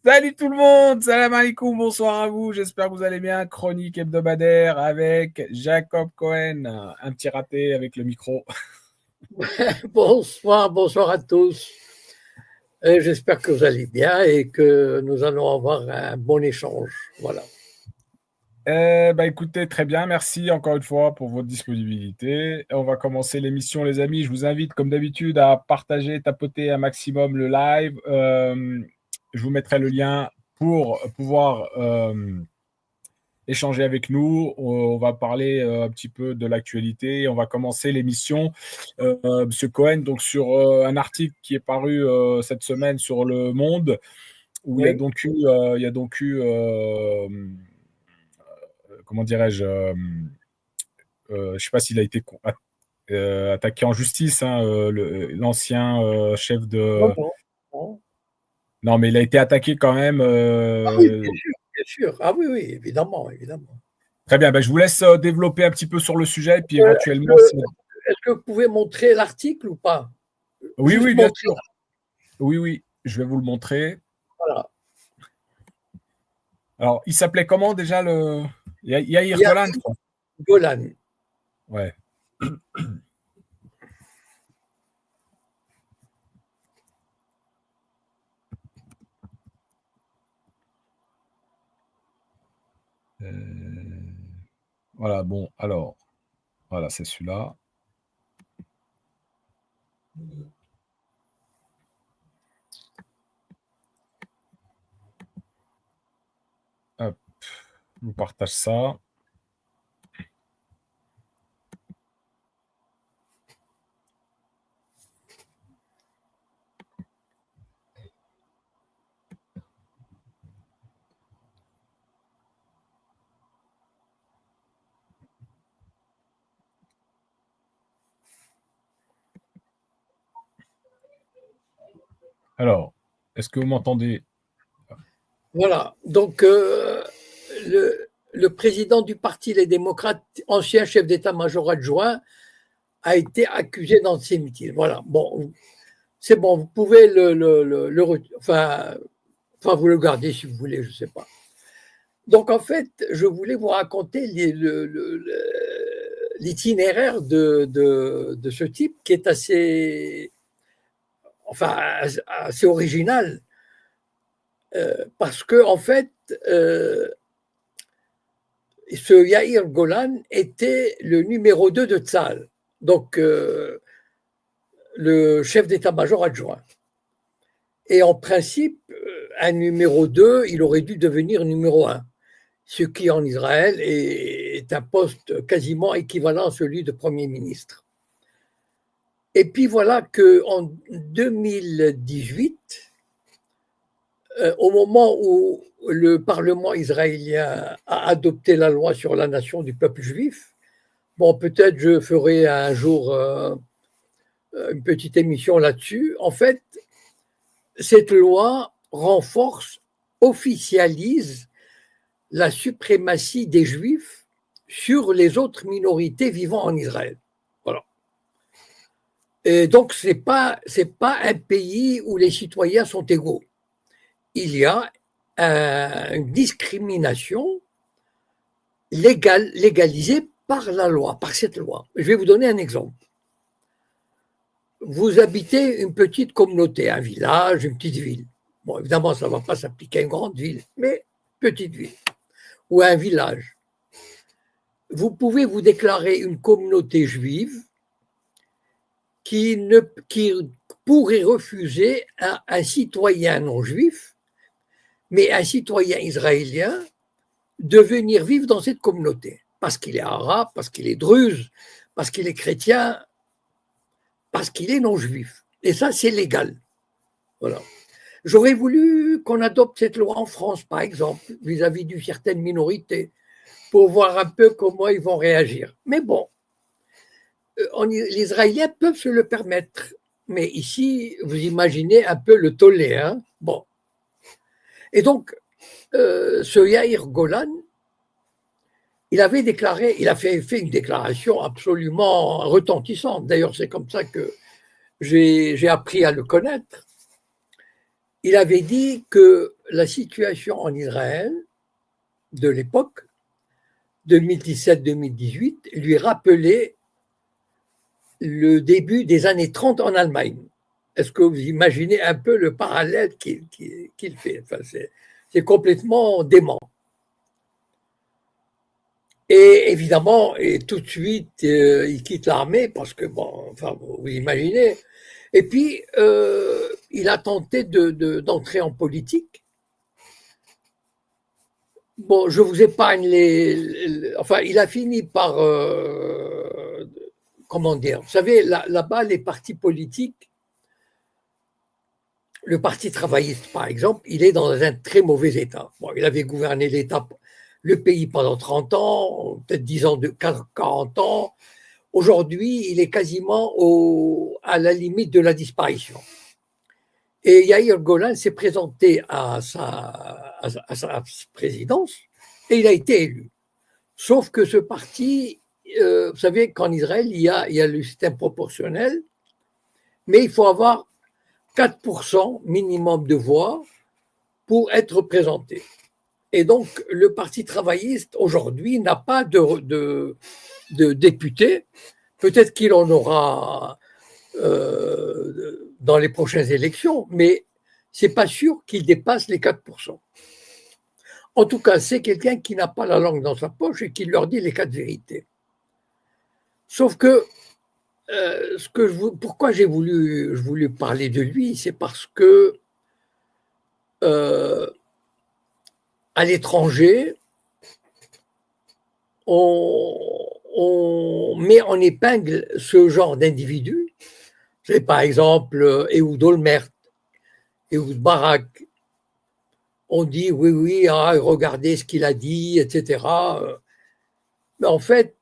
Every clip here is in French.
Salut tout le monde, salam alaikum, bonsoir à vous, j'espère que vous allez bien. Chronique hebdomadaire avec Jacob Cohen, un petit raté avec le micro. Bonsoir à tous. J'espère que vous allez bien et que nous allons avoir un bon échange. Voilà. Écoutez, très bien, merci encore une fois pour votre disponibilité. On va commencer l'émission les amis, je vous invite comme d'habitude à partager, tapoter un maximum le live. Je vous mettrai le lien pour pouvoir échanger avec nous. On va parler un petit peu de l'actualité. On va commencer l'émission, Monsieur Cohen, donc sur un article qui est paru cette semaine sur Le Monde, où Oui. il y a donc eu comment dirais-je, je ne sais pas s'il a été attaqué en justice, hein, l'ancien chef Non, de. non, non. Non, mais il a été attaqué quand même. Ah oui, bien sûr, bien sûr. Ah oui, oui, évidemment, évidemment. Très bien, je vous laisse développer un petit peu sur le sujet, et puis Est-ce éventuellement. est-ce que vous pouvez montrer l'article ou pas? Oui, Juste oui, bien montrer. sûr. Oui, oui, je vais vous le montrer. Voilà. Alors, il s'appelait comment déjà le Yair Yair Golan, je crois. Golan. Ouais. Voilà, bon, alors, voilà, c'est celui-là. Hop, je vous partage ça. Alors, est-ce que vous m'entendez? Voilà. Donc, le président du parti Les Démocrates, ancien chef d'état-major adjoint, a été accusé d'antisémitisme. Voilà. Bon, c'est bon, vous pouvez enfin, vous le gardez si vous voulez, je ne sais pas. Donc, en fait, je voulais vous raconter l'itinéraire de ce type qui est assez original. Parce que, en fait, ce Yair Golan était le numéro 2 de Tzal, donc le chef d'état-major adjoint. Et en principe, un numéro 2, il aurait dû devenir numéro 1, ce qui en Israël est un poste quasiment équivalent à celui de Premier ministre. Et puis voilà qu'en 2018, au moment où le Parlement israélien a adopté la loi sur la nation du peuple juif, bon, peut-être je ferai un jour une petite émission là-dessus. En fait, cette loi renforce, officialise la suprématie des Juifs sur les autres minorités vivant en Israël. Voilà. Et donc, c'est pas un pays où les citoyens sont égaux. Il y a une discrimination légalisée par la loi, par cette loi. Je vais vous donner un exemple. Vous habitez une petite communauté, un village, une petite ville. Bon, évidemment, ça ne va pas s'appliquer à une grande ville, mais petite ville ou un village. Vous pouvez vous déclarer une communauté juive qui pourrait refuser un citoyen non juif, mais un citoyen israélien, de venir vivre dans cette communauté. Parce qu'il est arabe, parce qu'il est druze, parce qu'il est chrétien, parce qu'il est non juif. Et ça, c'est légal. Voilà. J'aurais voulu qu'on adopte cette loi en France, par exemple, vis-à-vis d'une certaine minorité, pour voir un peu comment ils vont réagir. Mais bon, les Israéliens peuvent se le permettre. Mais ici, vous imaginez un peu le tollé. Hein, bon. Et donc, ce Yair Golan, il a fait une déclaration absolument retentissante. D'ailleurs, c'est comme ça que j'ai appris à le connaître. Il avait dit que la situation en Israël de l'époque, 2017-2018, lui rappelait le début des années 30 en Allemagne. Est-ce que vous imaginez un peu le parallèle qu'il fait? Enfin, c'est complètement dément. Et évidemment, et tout de suite, il quitte l'armée parce que, bon, enfin, vous imaginez. Et puis, il a tenté d'entrer en politique. Bon, je vous épargne enfin, il a fini par, comment dire, vous savez, là-bas, les partis politiques, le Parti travailliste, par exemple, il est dans un très mauvais état. Bon, il avait gouverné le pays pendant 30 ans, peut-être 10 ans, 40 ans. Aujourd'hui, il est quasiment à la limite de la disparition. Et Yair Golan s'est présenté à sa présidence et il a été élu. Sauf que ce parti, vous savez qu'en Israël, il y a le système proportionnel, mais il faut avoir 4% minimum de voix pour être représenté. Et donc, le Parti travailliste, aujourd'hui, n'a pas de député. Peut-être qu'il en aura dans les prochaines élections, mais c'est pas sûr qu'il dépasse les 4%. En tout cas, c'est quelqu'un qui n'a pas la langue dans sa poche et qui leur dit les 4 vérités. Sauf que, pourquoi je voulu parler de lui, c'est parce que à l'étranger, on met en épingle ce genre d'individus. C'est par exemple Ehud Olmert, Ehud Barak. On dit oui, regardez ce qu'il a dit, etc. Mais en fait,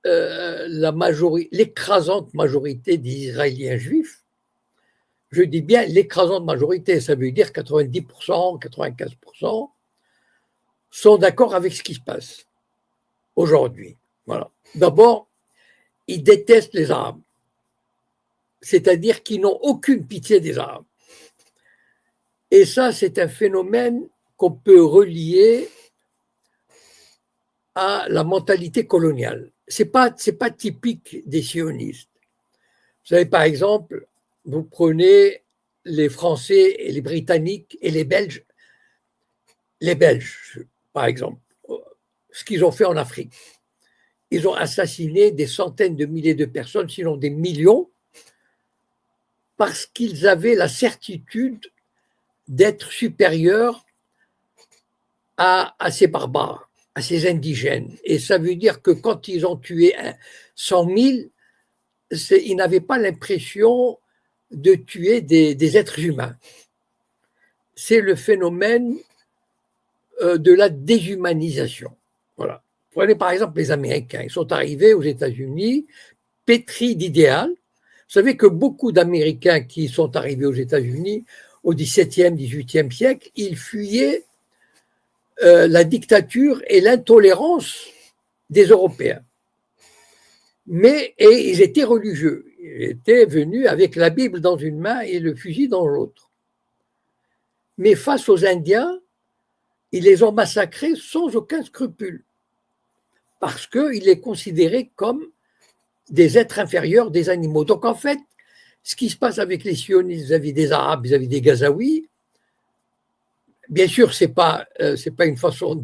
l'écrasante majorité des Israéliens juifs, je dis bien l'écrasante majorité, ça veut dire 90%, 95%, sont d'accord avec ce qui se passe aujourd'hui. Voilà. D'abord, ils détestent les Arabes, c'est-à-dire qu'ils n'ont aucune pitié des Arabes. Et ça, c'est un phénomène qu'on peut relier à la mentalité coloniale. C'est pas typique des sionistes. Vous savez, par exemple, vous prenez les Français et les Britanniques et les Belges, par exemple, ce qu'ils ont fait en Afrique. Ils ont assassiné des centaines de milliers de personnes, sinon des millions, parce qu'ils avaient la certitude d'être supérieurs à ces barbares, à ces indigènes. Et ça veut dire que quand ils ont tué 100 000, ils n'avaient pas l'impression de tuer des êtres humains. C'est le phénomène de la déshumanisation. Voilà. Prenez par exemple les Américains. Ils sont arrivés aux États-Unis pétris d'idéal. Vous savez que beaucoup d'Américains qui sont arrivés aux États-Unis au XVIIe, XVIIIe siècle, ils fuyaient la dictature et l'intolérance des Européens. Et ils étaient religieux. Ils étaient venus avec la Bible dans une main et le fusil dans l'autre. Mais face aux Indiens, ils les ont massacrés sans aucun scrupule, parce qu'ils les considéraient comme des êtres inférieurs, des animaux. Donc en fait, ce qui se passe avec les sionistes vis-à-vis des Arabes, vis-à-vis des Gazaouis, bien sûr, c'est pas une façon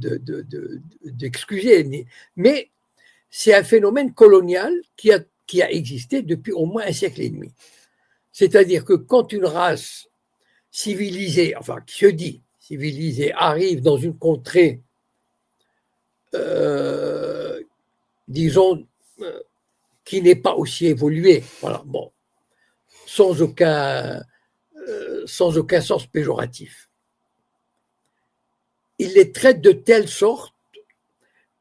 d'excuser, mais c'est un phénomène colonial qui a existé depuis au moins un siècle et demi. C'est-à-dire que quand une race civilisée, enfin qui se dit civilisée, arrive dans une contrée, disons, qui n'est pas aussi évoluée, voilà, bon, sans aucun sens péjoratif. Ils les traitent de telle sorte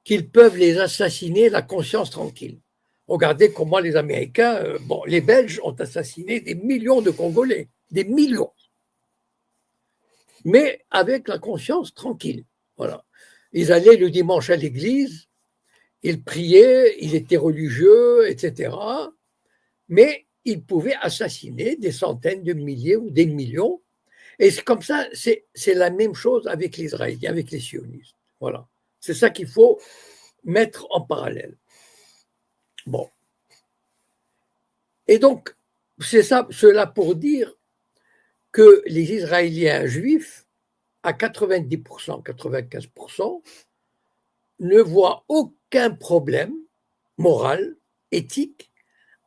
qu'ils peuvent les assassiner la conscience tranquille. Regardez comment les Américains, les Belges ont assassiné des millions de Congolais, des millions, mais avec la conscience tranquille. Voilà. Ils allaient le dimanche à l'église, ils priaient, ils étaient religieux, etc. Mais ils pouvaient assassiner des centaines de milliers ou des millions. Et c'est comme ça, c'est la même chose avec les Israéliens, avec les sionistes. Voilà. C'est ça qu'il faut mettre en parallèle. Bon. Et donc, c'est ça, cela pour dire que les Israéliens juifs, à 90%, 95%, ne voient aucun problème moral, éthique,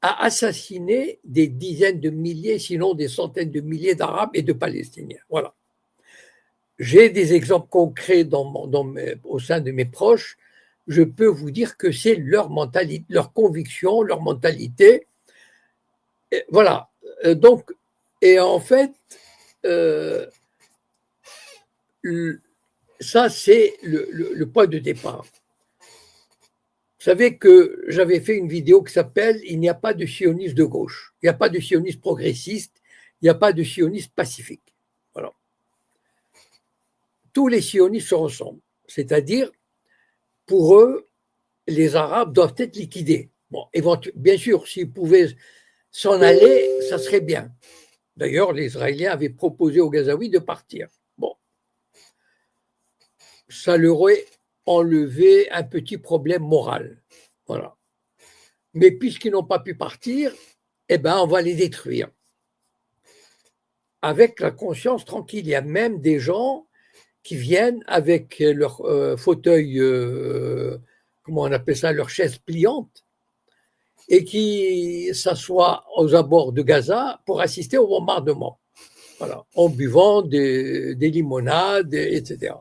à assassiner des dizaines de milliers, sinon des centaines de milliers d'Arabes et de Palestiniens. Voilà. J'ai des exemples concrets au sein de mes proches. Je peux vous dire que c'est leur mentalité, leur conviction, leur mentalité. Et voilà. Donc, et en fait, ça, c'est le point de départ. Vous savez que j'avais fait une vidéo qui s'appelle « Il n'y a pas de sionisme de gauche, il n'y a pas de sionisme progressiste, il n'y a pas de sionisme pacifique ». Voilà. Tous les sionistes se ressemblent, c'est-à-dire, pour eux, les Arabes doivent être liquidés. Bon, bien sûr, s'ils pouvaient s'en aller, ça serait bien. D'ailleurs, les Israéliens avaient proposé aux Gazaouis de partir. Bon, ça leur aurait enlevé un petit problème moral. Voilà. Mais puisqu'ils n'ont pas pu partir, eh ben, on va les détruire. Avec la conscience tranquille. Il y a même des gens qui viennent avec leur fauteuil, comment on appelle ça, leur chaise pliante, et qui s'assoient aux abords de Gaza pour assister au bombardement. Voilà, en buvant des limonades, etc.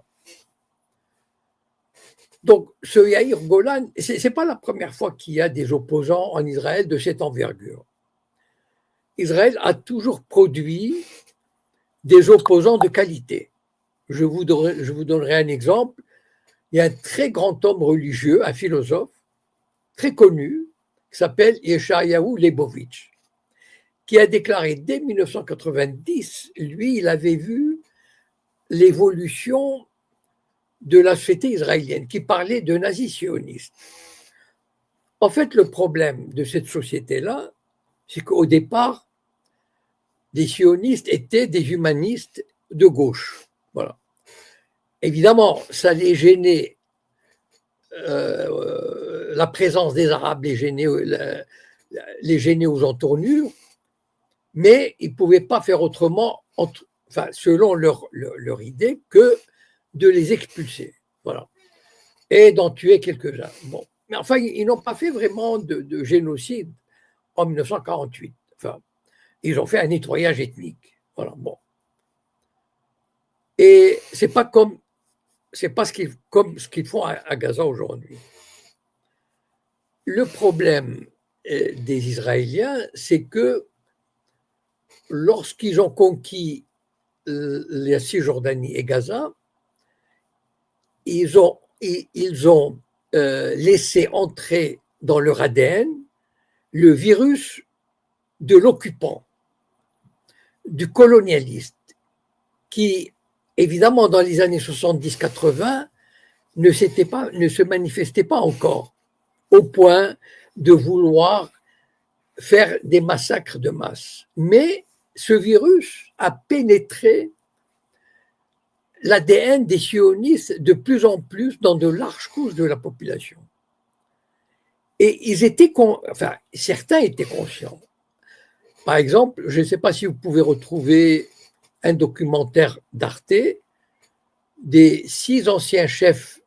Donc, ce Yair Golan, ce n'est pas la première fois qu'il y a des opposants en Israël de cette envergure. Israël a toujours produit des opposants de qualité. Je vous donnerai un exemple. Il y a un très grand homme religieux, un philosophe, très connu, qui s'appelle Yeshayahu Leibovitch, qui a déclaré dès 1990, lui, il avait vu l'évolution de la société israélienne, qui parlait de nazis sionistes. En fait, le problème de cette société-là, c'est qu'au départ, les sionistes étaient des humanistes de gauche. Voilà. Évidemment, ça les gênait, la présence des Arabes les gênait aux entournures, mais ils ne pouvaient pas faire autrement, selon leur idée, que de les expulser. Voilà. Et d'en tuer quelques-uns. Bon. Mais enfin, ils n'ont pas fait vraiment de génocide en 1948. Enfin, ils ont fait un nettoyage ethnique. Voilà. Bon. Et c'est pas comme ce qu'ils font à Gaza aujourd'hui. Le problème des Israéliens, c'est que lorsqu'ils ont conquis la Cisjordanie et Gaza, ils ont laissé entrer dans leur ADN le virus de l'occupant, du colonialiste, qui, évidemment, dans les années 70-80, ne se manifestait pas encore, au point de vouloir faire des massacres de masse. Mais ce virus a pénétré l'ADN des sionistes de plus en plus dans de larges couches de la population. Et certains étaient conscients. Par exemple, je ne sais pas si vous pouvez retrouver un documentaire d'Arte des 6 anciens chefs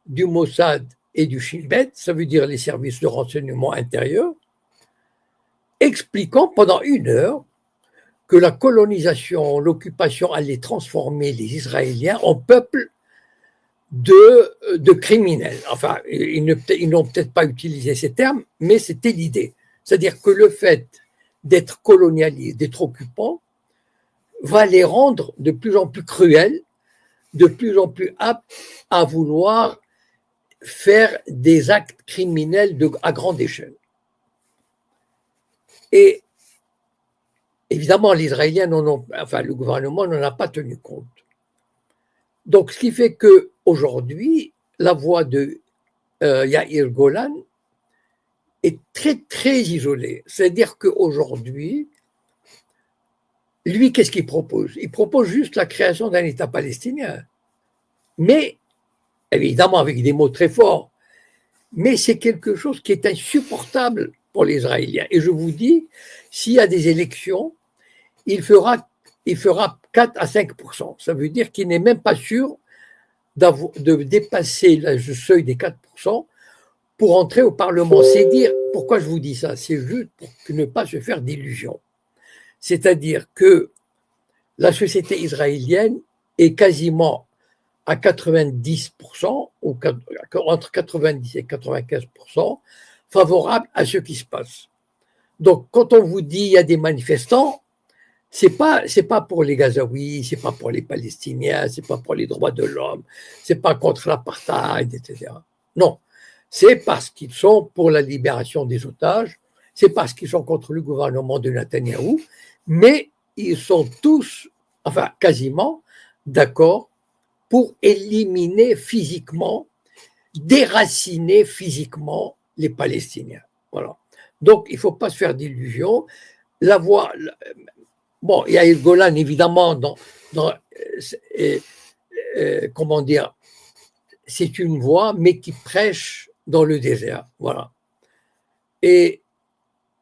du Mossad et du Shin Bet, ça veut dire les services de renseignement intérieur, expliquant pendant 1 heure que la colonisation, l'occupation allait transformer les Israéliens en peuple de criminels. Enfin, ils n'ont peut-être pas utilisé ces termes, mais c'était l'idée. C'est-à-dire que le fait d'être colonialiste, d'être occupant, va les rendre de plus en plus cruels, de plus en plus aptes à vouloir faire des actes criminels à grande échelle. Et évidemment, les Israéliens le gouvernement n'en a pas tenu compte. Donc, ce qui fait qu'aujourd'hui, la voix de Yair Golan est très, très isolée. C'est-à-dire qu'aujourd'hui, lui, qu'est-ce qu'il propose? Il propose juste la création d'un État palestinien. Mais, évidemment, avec des mots très forts, mais c'est quelque chose qui est insupportable pour les Israéliens. Et je vous dis, s'il y a des élections, il fera 4 à 5%. Ça veut dire qu'il n'est même pas sûr de dépasser le seuil des 4% pour entrer au Parlement. C'est dire, pourquoi je vous dis ça? C'est juste pour ne pas se faire d'illusions. C'est-à-dire que la société israélienne est quasiment à 90%, ou entre 90 et 95%, favorable à ce qui se passe. Donc, quand on vous dit qu'il y a des manifestants, c'est pas pour les Gazaouis, c'est pas pour les Palestiniens, c'est pas pour les droits de l'homme, c'est pas contre l'apartheid, etc. Non, c'est parce qu'ils sont pour la libération des otages, c'est parce qu'ils sont contre le gouvernement de Netanyahou, mais ils sont tous, enfin quasiment, d'accord pour éliminer physiquement, déraciner physiquement les Palestiniens. Voilà. Donc, il ne faut pas se faire d'illusions. La voie, bon, il y a le Golan évidemment comment dire, c'est une voie, mais qui prêche dans le désert. Voilà. Et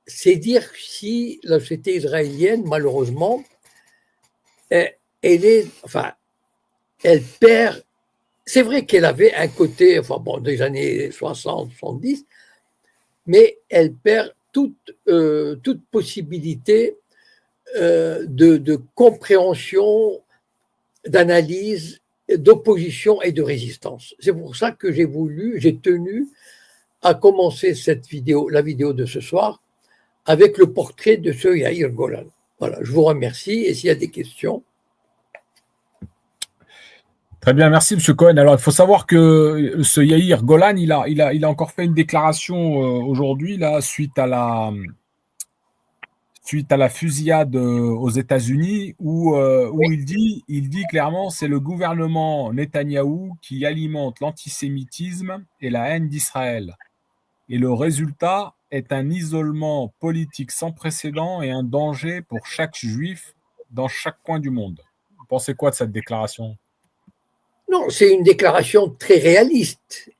c'est dire si la société israélienne, malheureusement, elle perd. C'est vrai qu'elle avait un côté, enfin bon, des années 60, 70, mais elle perd toute possibilité de compréhension, d'analyse, d'opposition et de résistance. C'est pour ça que j'ai tenu à commencer la vidéo de ce soir, avec le portrait de ce Yair Golan. Voilà, je vous remercie et s'il y a des questions. Très bien, merci M. Cohen. Alors, il faut savoir que ce Yair Golan, il a encore fait une déclaration aujourd'hui, là, suite à la fusillade aux États-Unis, où il dit clairement, c'est le gouvernement Netanyahou qui alimente l'antisémitisme et la haine d'Israël. Et le résultat est un isolement politique sans précédent et un danger pour chaque juif dans chaque coin du monde. Vous pensez quoi de cette déclaration? Non, c'est une déclaration très réaliste.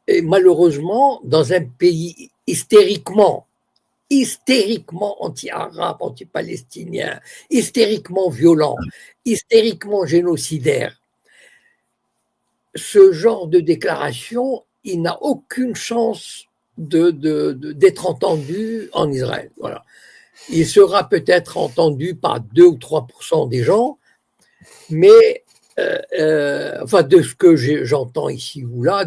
Et malheureusement, dans un pays hystériquement anti-arabe, anti-palestinien, hystériquement violent, hystériquement génocidaire, ce genre de déclaration, il n'a aucune chance d'être entendu en Israël. Voilà. Il sera peut-être entendu par 2 ou 3% des gens, mais enfin de ce que j'entends ici ou là,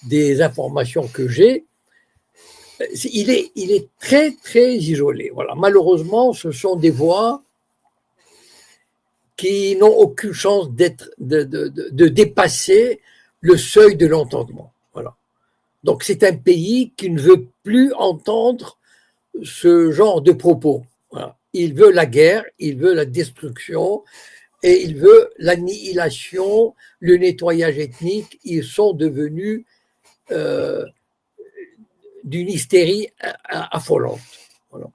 des informations que j'ai, il est très très isolé. Voilà. Malheureusement, ce sont des voix qui n'ont aucune chance de dépasser le seuil de l'entendement. Voilà. Donc c'est un pays qui ne veut plus entendre ce genre de propos. Voilà. Il veut la guerre, il veut la destruction et il veut l'annihilation, le nettoyage ethnique. Ils sont devenus d'une hystérie affolante. Voilà.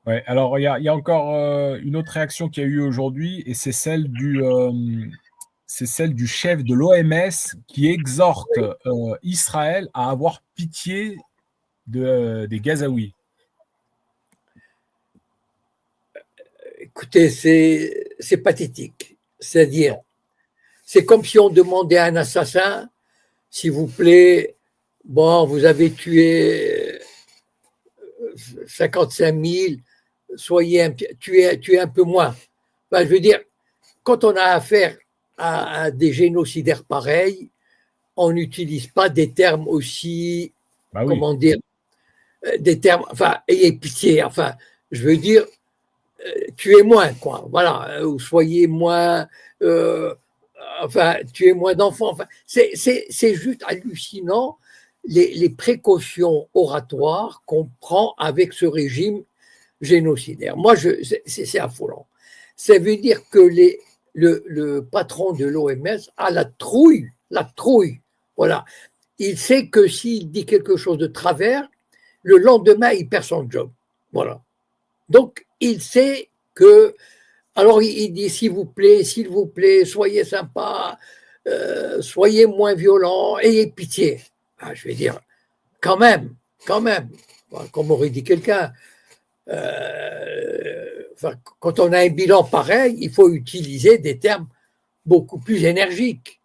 Ouais, alors il y a encore une autre réaction qu'il y a eu aujourd'hui, et c'est celle du chef de l'OMS qui exhorte Israël à avoir pitié des Gazaouis. Écoutez, c'est pathétique. C'est-à-dire, c'est comme si on demandait à un assassin, s'il vous plaît, bon, vous avez tué 55 000, tuez un peu moins. Enfin, je veux dire, quand on a affaire à des génocidaires pareils, on n'utilise pas des termes aussi, Bah oui. Comment dire, des termes, enfin, ayez pitié, enfin, je veux dire, tuez moins, quoi, voilà, ou soyez moins, enfin, tuez moins d'enfants, enfin, c'est juste hallucinant les précautions oratoires qu'on prend avec ce régime génocidaire. Moi, c'est affolant. Ça veut dire que le patron de l'OMS a la trouille, voilà. Il sait que s'il dit quelque chose de travers, le lendemain, il perd son job. Voilà. Donc, il sait que. Alors il dit s'il vous plaît, soyez sympa, soyez moins violent, ayez pitié. Ah, je vais dire, quand même, comme aurait dit quelqu'un, quand on a un bilan pareil, il faut utiliser des termes beaucoup plus énergiques,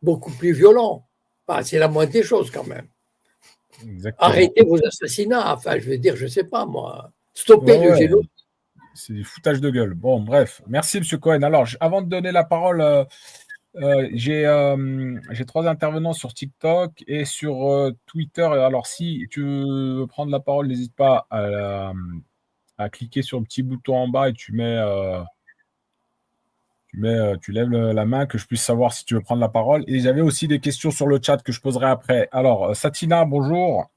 beaucoup plus violents. Enfin, c'est la moindre des choses quand même. Exactement. Arrêtez vos assassinats, enfin, je veux dire, je sais pas moi. Stoppez le génocide. C'est du foutage de gueule. Bon, bref. Merci, M. Cohen. Alors, avant de donner la parole, j'ai 3 intervenants sur TikTok et sur Twitter. Alors, si tu veux prendre la parole, n'hésite pas à cliquer sur le petit bouton en bas et tu lèves la main, que je puisse savoir si tu veux prendre la parole. Et j'avais aussi des questions sur le chat que je poserai après. Alors, Satina, bonjour.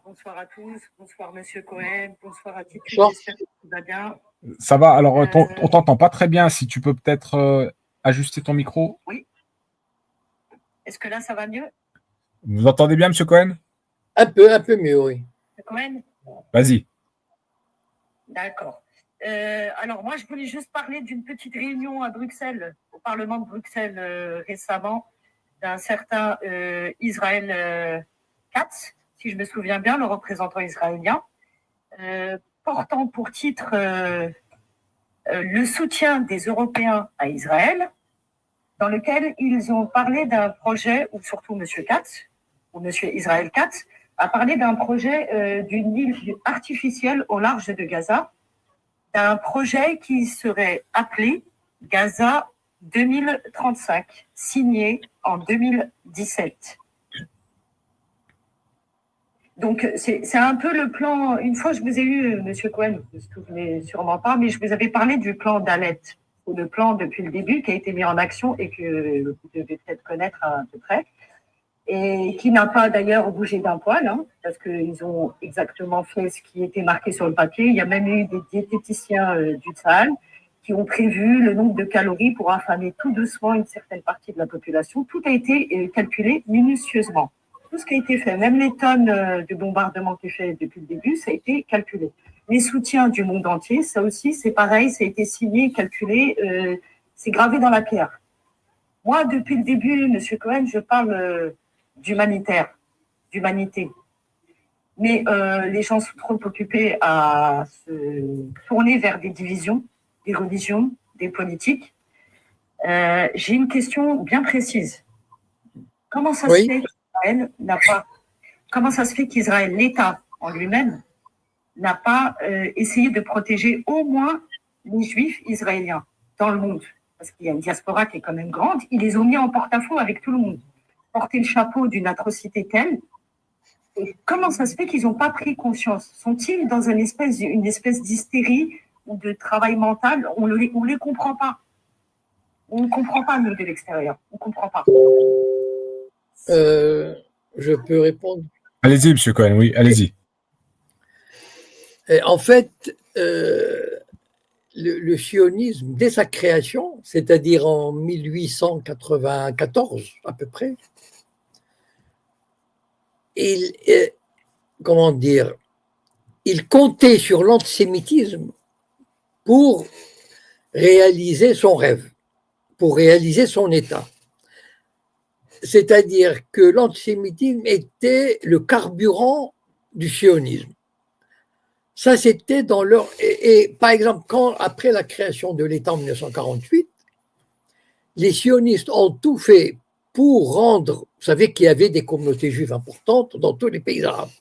Bonsoir à tous, bonsoir Monsieur Cohen, bonsoir à tous, j'espère que tout va bien. Ça va, alors on t'entend pas très bien, si tu peux peut-être ajuster ton micro. Oui. Est-ce que là ça va mieux? Vous entendez bien, M. Cohen? Un peu mieux, oui. M. Cohen? Vas-y. D'accord. Alors moi je voulais juste parler d'une petite réunion à Bruxelles, au Parlement de Bruxelles récemment, d'un certain Israël Katz, si je me souviens bien, le représentant israélien, portant pour titre le soutien des Européens à Israël, dans lequel ils ont parlé d'un projet, ou surtout M. Katz, ou M. Israël Katz, a parlé d'un projet d'une île artificielle au large de Gaza, d'un projet qui serait appelé Gaza 2035, signé en 2017. Donc, c'est un peu le plan. Une fois, je vous ai eu, M. Cohen, vous ne vous souvenez sûrement pas, mais je vous avais parlé du plan d'Alet, ou le plan depuis le début qui a été mis en action et que vous devez peut-être connaître à peu près, et qui n'a pas d'ailleurs bougé d'un poil, hein, parce qu'ils ont exactement fait ce qui était marqué sur le papier. Il y a même eu des diététiciens du Tsahal qui ont prévu le nombre de calories pour affamer tout doucement une certaine partie de la population. Tout a été calculé minutieusement. Tout ce qui a été fait, même les tonnes de bombardement qui est fait depuis le début, ça a été calculé. Les soutiens du monde entier, ça aussi, c'est pareil, ça a été signé, calculé, c'est gravé dans la pierre. Moi, depuis le début, M. Cohen, je parle d'humanitaire, d'humanité. Mais les gens sont trop occupés à se tourner vers des divisions, des religions, des politiques. J'ai une question bien précise. Comment ça se fait qu'Israël n'a pas, comment ça se fait qu'Israël, l'État en lui-même, n'a pas essayé de protéger au moins les Juifs israéliens dans le monde? Parce qu'il y a une diaspora qui est quand même grande. Ils les ont mis en porte-à-faux avec tout le monde. Porter le chapeau d'une atrocité telle. Et comment ça se fait qu'ils n'ont pas pris conscience? Sont-ils dans une espèce d'hystérie ou de travail mental? On ne les comprend pas. On ne comprend pas, nous, de l'extérieur. On ne comprend pas. Je peux répondre? Allez-y, M. Cohen, oui, allez-y. En fait, le sionisme, dès sa création, c'est-à-dire en 1894 à peu près, il comptait sur l'antisémitisme pour réaliser son rêve, pour réaliser son État. C'est-à-dire que l'antisémitisme était le carburant du sionisme. Ça, c'était dans leur. Et par exemple, après la création de l'État en 1948, les sionistes ont tout fait pour rendre. Vous savez qu'il y avait des communautés juives importantes dans tous les pays arabes.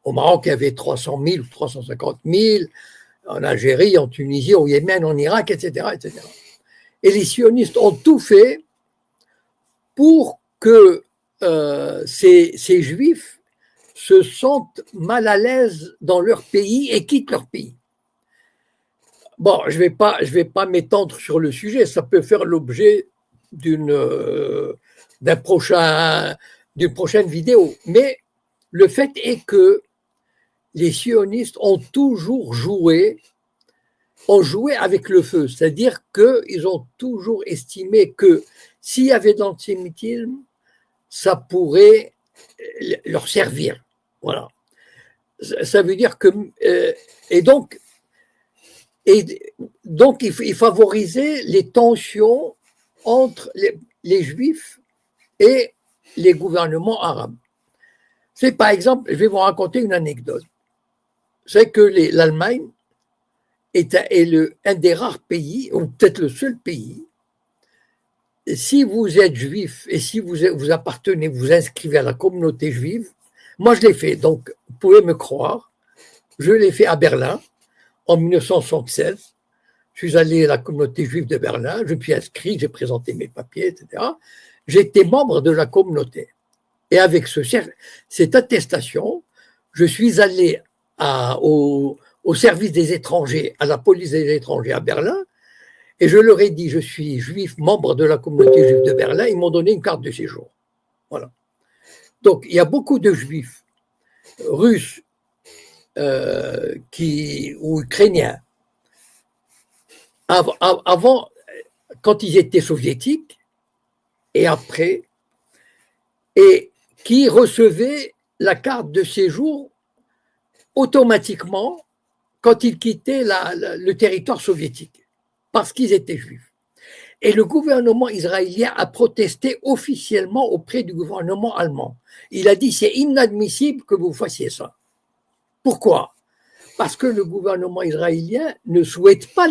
Au Maroc, il y avait 300 000 ou 350 000, en Algérie, en Tunisie, au Yémen, en Irak, etc., etc. Et les sionistes ont tout fait pour que ces juifs se sentent mal à l'aise dans leur pays et quittent leur pays. Bon, je vais pas m'étendre sur le sujet, ça peut faire l'objet d'une prochaine vidéo. Mais le fait est que les sionistes ont toujours joué avec le feu, c'est-à-dire qu'ils ont toujours estimé que s'il y avait de l'antisémitisme, ça pourrait leur servir. Voilà. ça veut dire que et donc il favorisait les tensions entre les Juifs et les gouvernements arabes. C'est par exemple, je vais vous raconter une anecdote. C'est que l'Allemagne est un des rares pays, ou peut-être le seul pays, si vous êtes juif et si vous appartenez, vous inscrivez à la communauté juive, moi je l'ai fait, donc vous pouvez me croire, je l'ai fait à Berlin en 1976. Je suis allé à la communauté juive de Berlin, je me suis inscrit, j'ai présenté mes papiers, etc. J'étais membre de la communauté. Et avec cette attestation, je suis allé au service des étrangers, à la police des étrangers à Berlin, et je leur ai dit, je suis juif, membre de la communauté juive de Berlin, ils m'ont donné une carte de séjour. Voilà. Donc, il y a beaucoup de juifs russes ou ukrainiens, avant, quand ils étaient soviétiques, et après, et qui recevaient la carte de séjour automatiquement quand ils quittaient le territoire soviétique, parce qu'ils étaient juifs. Et le gouvernement israélien a protesté officiellement auprès du gouvernement allemand. Il a dit, c'est inadmissible que vous fassiez ça. Pourquoi ? Parce que le gouvernement israélien ne souhaite pas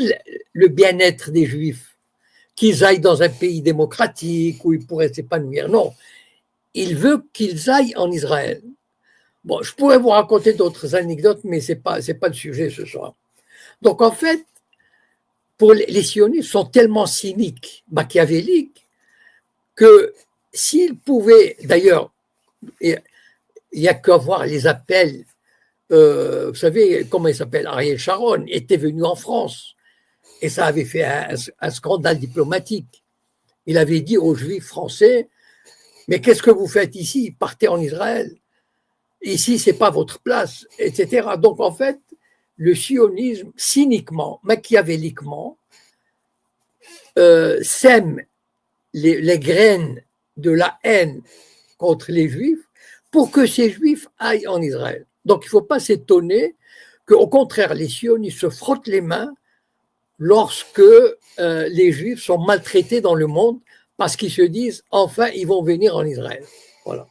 le bien-être des juifs, qu'ils aillent dans un pays démocratique où ils pourraient s'épanouir. Non, il veut qu'ils aillent en Israël. Bon, je pourrais vous raconter d'autres anecdotes, mais c'est pas le sujet ce soir. Donc en fait, pour les sionistes sont tellement cyniques, machiavéliques, que s'ils pouvaient, d'ailleurs, il n'y a qu'à voir les appels, vous savez, comment il s'appelle, Ariel Sharon était venu en France, et ça avait fait un scandale diplomatique. Il avait dit aux Juifs français, mais qu'est-ce que vous faites ici ? Partez en Israël. Ici, ce n'est pas votre place, etc. Donc, en fait, le sionisme, cyniquement, machiavéliquement, sème les graines de la haine contre les Juifs pour que ces Juifs aillent en Israël. Donc, il ne faut pas s'étonner qu'au contraire, les sionistes se frottent les mains lorsque les Juifs sont maltraités dans le monde parce qu'ils se disent, enfin, ils vont venir en Israël. Voilà.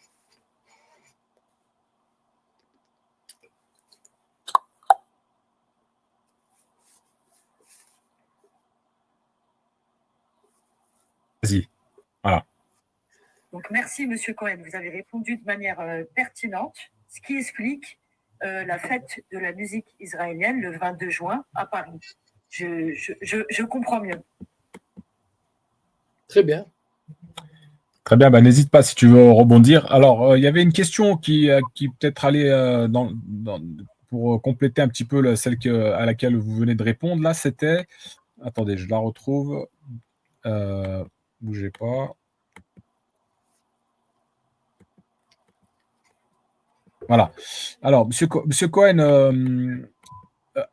Vas-y. Voilà. Donc, merci, Monsieur Cohen. Vous avez répondu de manière pertinente, ce qui explique la fête de la musique israélienne le 22 juin à Paris. Je comprends mieux. Très bien. Très bien, bah, n'hésite pas si tu veux rebondir. Alors, il y avait une question qui peut-être allait pour compléter un petit peu celle à laquelle vous venez de répondre. Là, c'était... Attendez, je la retrouve. Bougez pas. Voilà. Alors, Monsieur Cohen,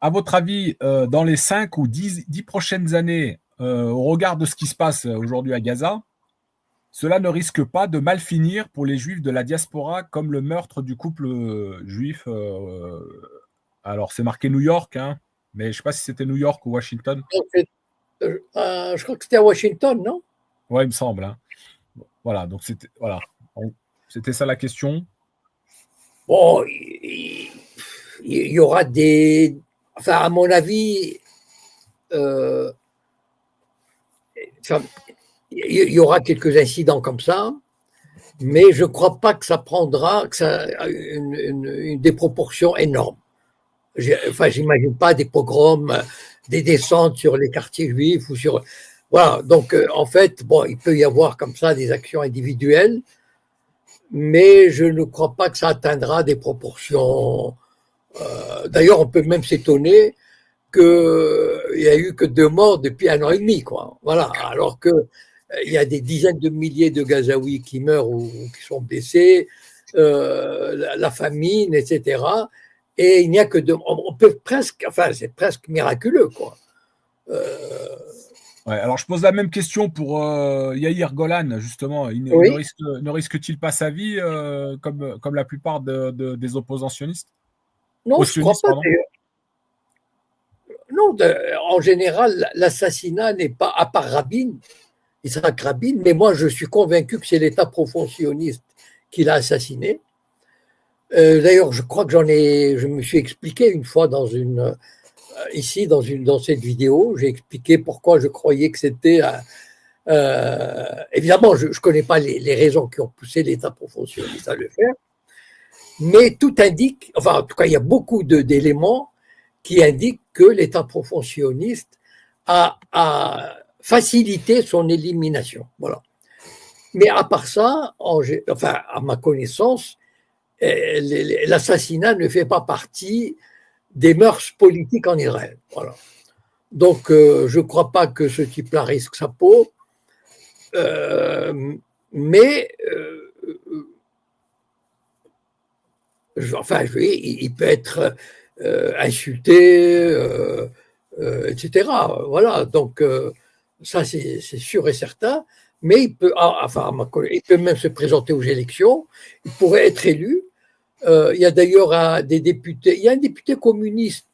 à votre avis, dans les 5 ou 10 prochaines années, au regard de ce qui se passe aujourd'hui à Gaza, cela ne risque pas de mal finir pour les Juifs de la diaspora, comme le meurtre du couple juif. Alors, c'est marqué New York, hein, mais je ne sais pas si c'était New York ou Washington. Je crois que c'était à Washington, non ? Oui, il me semble. Hein. Voilà, donc c'était ça la question. Bon, il y aura des... Enfin, à mon avis, il y aura quelques incidents comme ça, mais je ne crois pas que ça prendra des proportions énormes. Enfin, j'imagine pas des pogroms, des descentes sur les quartiers juifs ou sur... Voilà, donc en fait, bon, il peut y avoir comme ça des actions individuelles, mais je ne crois pas que ça atteindra des proportions. D'ailleurs, on peut même s'étonner qu'il n'y a eu que 2 morts depuis 1 an et demi, quoi. Voilà, alors que il y a des dizaines de milliers de Gazaouis qui meurent ou qui sont blessés, la famine, etc. Et il n'y a que 2. On peut presque, enfin, c'est presque miraculeux, quoi. Ouais, alors je pose la même question pour Yair Golan, justement. Il Oui. ne risque-t-il pas sa vie comme la plupart des opposants sionistes ? Non, je ne crois pas. Non, en général, l'assassinat n'est pas, à part Rabin, Yitzhak Rabin, mais moi je suis convaincu que c'est l'État profond sioniste qui l'a assassiné. D'ailleurs, je crois que je me suis expliqué une fois ici dans cette vidéo, j'ai expliqué pourquoi je croyais que c'était. Évidemment, je ne connais pas les raisons qui ont poussé l'État profond sioniste à le faire, mais tout indique, enfin en tout cas, il y a beaucoup d'éléments qui indiquent que l'État profond sioniste a facilité son élimination. Voilà. Mais à part ça, enfin, à ma connaissance, l'assassinat ne fait pas partie des mœurs politiques en Israël. Voilà. Donc, je ne crois pas que ce type-là risque sa peau, mais enfin, il peut être insulté, etc. Voilà, donc ça c'est sûr et certain, mais il peut même se présenter aux élections, il pourrait être élu. Il y a d'ailleurs un député communiste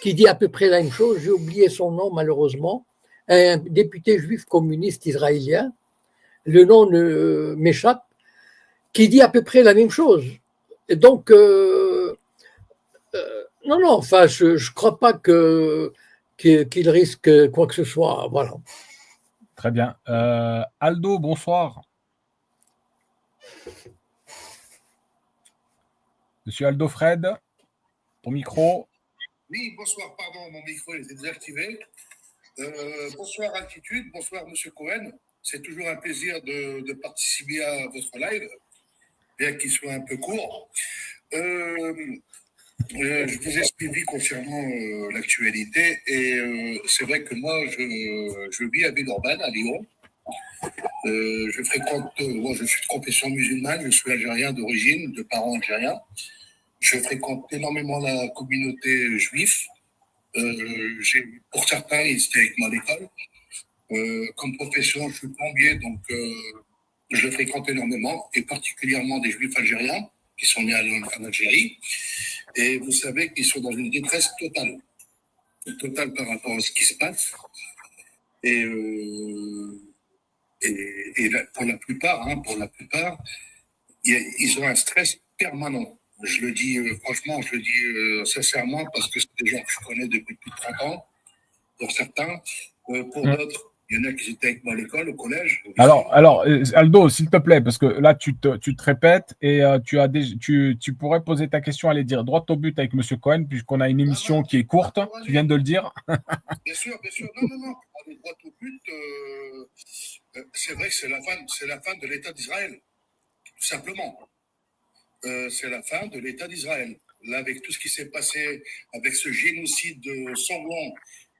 qui dit à peu près la même chose, j'ai oublié son nom malheureusement, un député juif communiste israélien, le nom m'échappe, qui dit à peu près la même chose. Et donc, non, enfin, je ne crois pas qu'il risque quoi que ce soit. Voilà. Très bien. Aldo, bonsoir. Monsieur Aldo Fred, ton micro. Oui, bonsoir, pardon, mon micro était désactivé. Bonsoir Altitude, bonsoir Monsieur Cohen. C'est toujours un plaisir de participer à votre live, bien qu'il soit un peu court. Je vous ai suivi concernant l'actualité et c'est vrai que moi je vis à Villeurbanne, à Lyon. Je suis de confession musulmane, je suis algérien d'origine, de parents algériens. Je fréquente énormément la communauté juive. Pour certains, ils étaient avec moi à l'école. Comme profession, je suis plombier, donc je fréquente énormément, et particulièrement des juifs algériens qui sont nés en Algérie. Et vous savez qu'ils sont dans une détresse totale par rapport à ce qui se passe. Et pour la plupart, ils ont un stress permanent. Je le dis franchement, je le dis sincèrement, parce que c'est des gens que je connais depuis plus de 30 ans, pour certains. Pour d'autres, il y en a qui étaient avec moi à l'école, au collège. Alors, Aldo, s'il te plaît, parce que là, tu te répètes et tu pourrais poser ta question, aller dire droit au but avec Monsieur Cohen, puisqu'on a une émission qui est courte. Tu viens de le dire. Bien sûr. Non. Aller droit au but, c'est vrai que c'est la fin de l'État d'Israël, tout simplement. C'est la fin de l'État d'Israël. Là, avec tout ce qui s'est passé, avec ce génocide sanglant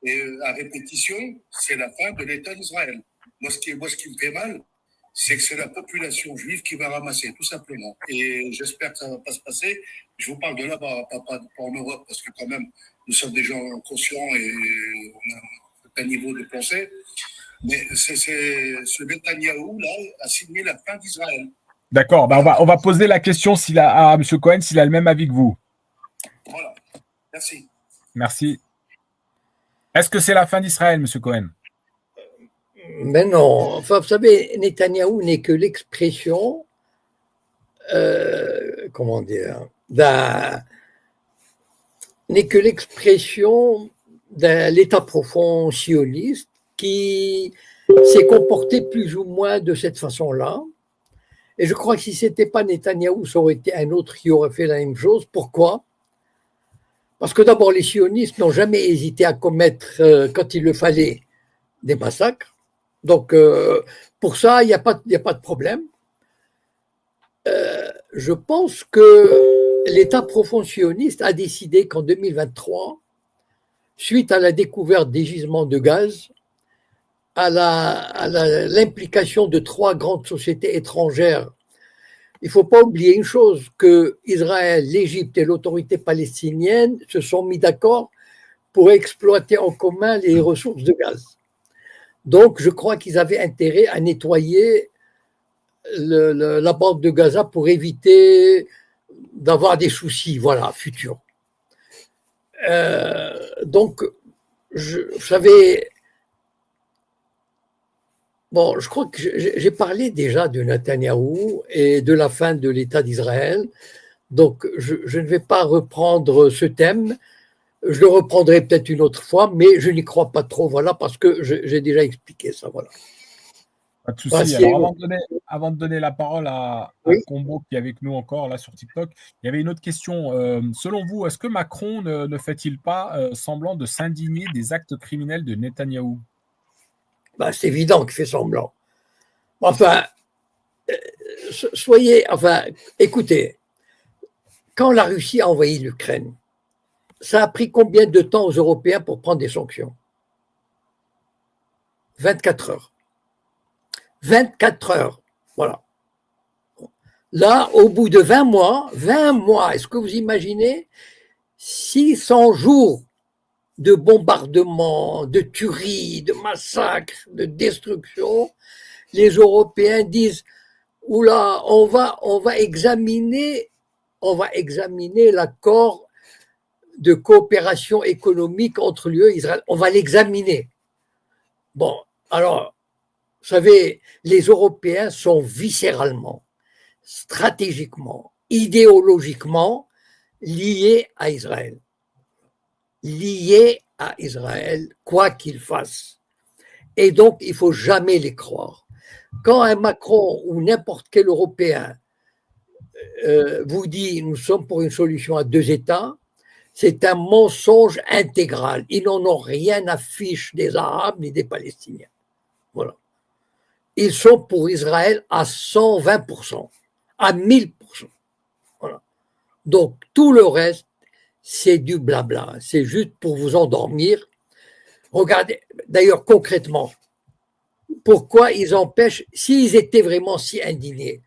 et à répétition, c'est la fin de l'État d'Israël. Moi, ce qui me fait mal, c'est que c'est la population juive qui va ramasser, tout simplement. Et j'espère que ça ne va pas se passer. Je vous parle de là-bas, pas en Europe, parce que quand même, nous sommes des gens conscients et on a un niveau de pensée. Mais ce Netanyahou, là, a signé la fin d'Israël. D'accord, on va poser la question à M. Cohen s'il a le même avis que vous. Voilà, merci. Merci. Est-ce que c'est la fin d'Israël, M. Cohen? Mais non, enfin, vous savez, Netanyahou n'est que l'expression, n'est que l'expression de l'État profond sioniste qui s'est comporté plus ou moins de cette façon-là. Et je crois que si ce n'était pas Netanyahou, ça aurait été un autre qui aurait fait la même chose. Pourquoi? Parce que d'abord, les sionistes n'ont jamais hésité à commettre, quand il le fallait, des massacres. Donc, pour ça, il n'y a pas de problème. Je pense que l'État profond sioniste a décidé qu'en 2023, suite à la découverte des gisements de gaz, à l'implication de 3 grandes sociétés étrangères, il ne faut pas oublier une chose, que Israël, l'Égypte et l'autorité palestinienne se sont mis d'accord pour exploiter en commun les ressources de gaz. Donc, je crois qu'ils avaient intérêt à nettoyer la bande de Gaza pour éviter d'avoir des soucis, futurs. Donc, vous savez, bon, je crois que j'ai parlé déjà de Netanyahou et de la fin de l'État d'Israël. Donc, je ne vais pas reprendre ce thème. Je le reprendrai peut-être une autre fois, mais je n'y crois pas trop, voilà, parce que j'ai déjà expliqué ça, voilà. Pas de souci. Voici Alors, une- avant de donner la parole à Oui. Combo qui est avec nous encore là sur TikTok, il y avait une autre question. Selon vous, est-ce que Macron ne fait-il pas semblant de s'indigner des actes criminels de Netanyahou? Ben, c'est évident qu'il fait semblant. Enfin, écoutez, quand la Russie a envahi l'Ukraine, ça a pris combien de temps aux Européens pour prendre des sanctions? 24 heures. 24 heures, voilà. Là, au bout de 20 mois, est-ce que vous imaginez 600 jours de bombardements, de tueries, de massacres, de destruction, les Européens disent oula, on va examiner l'accord de coopération économique entre l'UE et Israël. On va l'examiner. Bon, alors, vous savez, les Européens sont viscéralement, stratégiquement, idéologiquement liés à Israël. Liés à Israël, quoi qu'ils fassent. Et donc, il ne faut jamais les croire. Quand un Macron ou n'importe quel Européen vous dit nous sommes pour une solution à deux États, c'est un mensonge intégral. Ils n'en ont rien à fiche des Arabes ni des Palestiniens. Voilà. Ils sont pour Israël à 120%, à 1000%. Voilà. Donc, tout le reste, c'est du blabla. C'est juste pour vous endormir. Regardez, d'ailleurs, concrètement, pourquoi ils empêchent, s'ils étaient vraiment si indignés,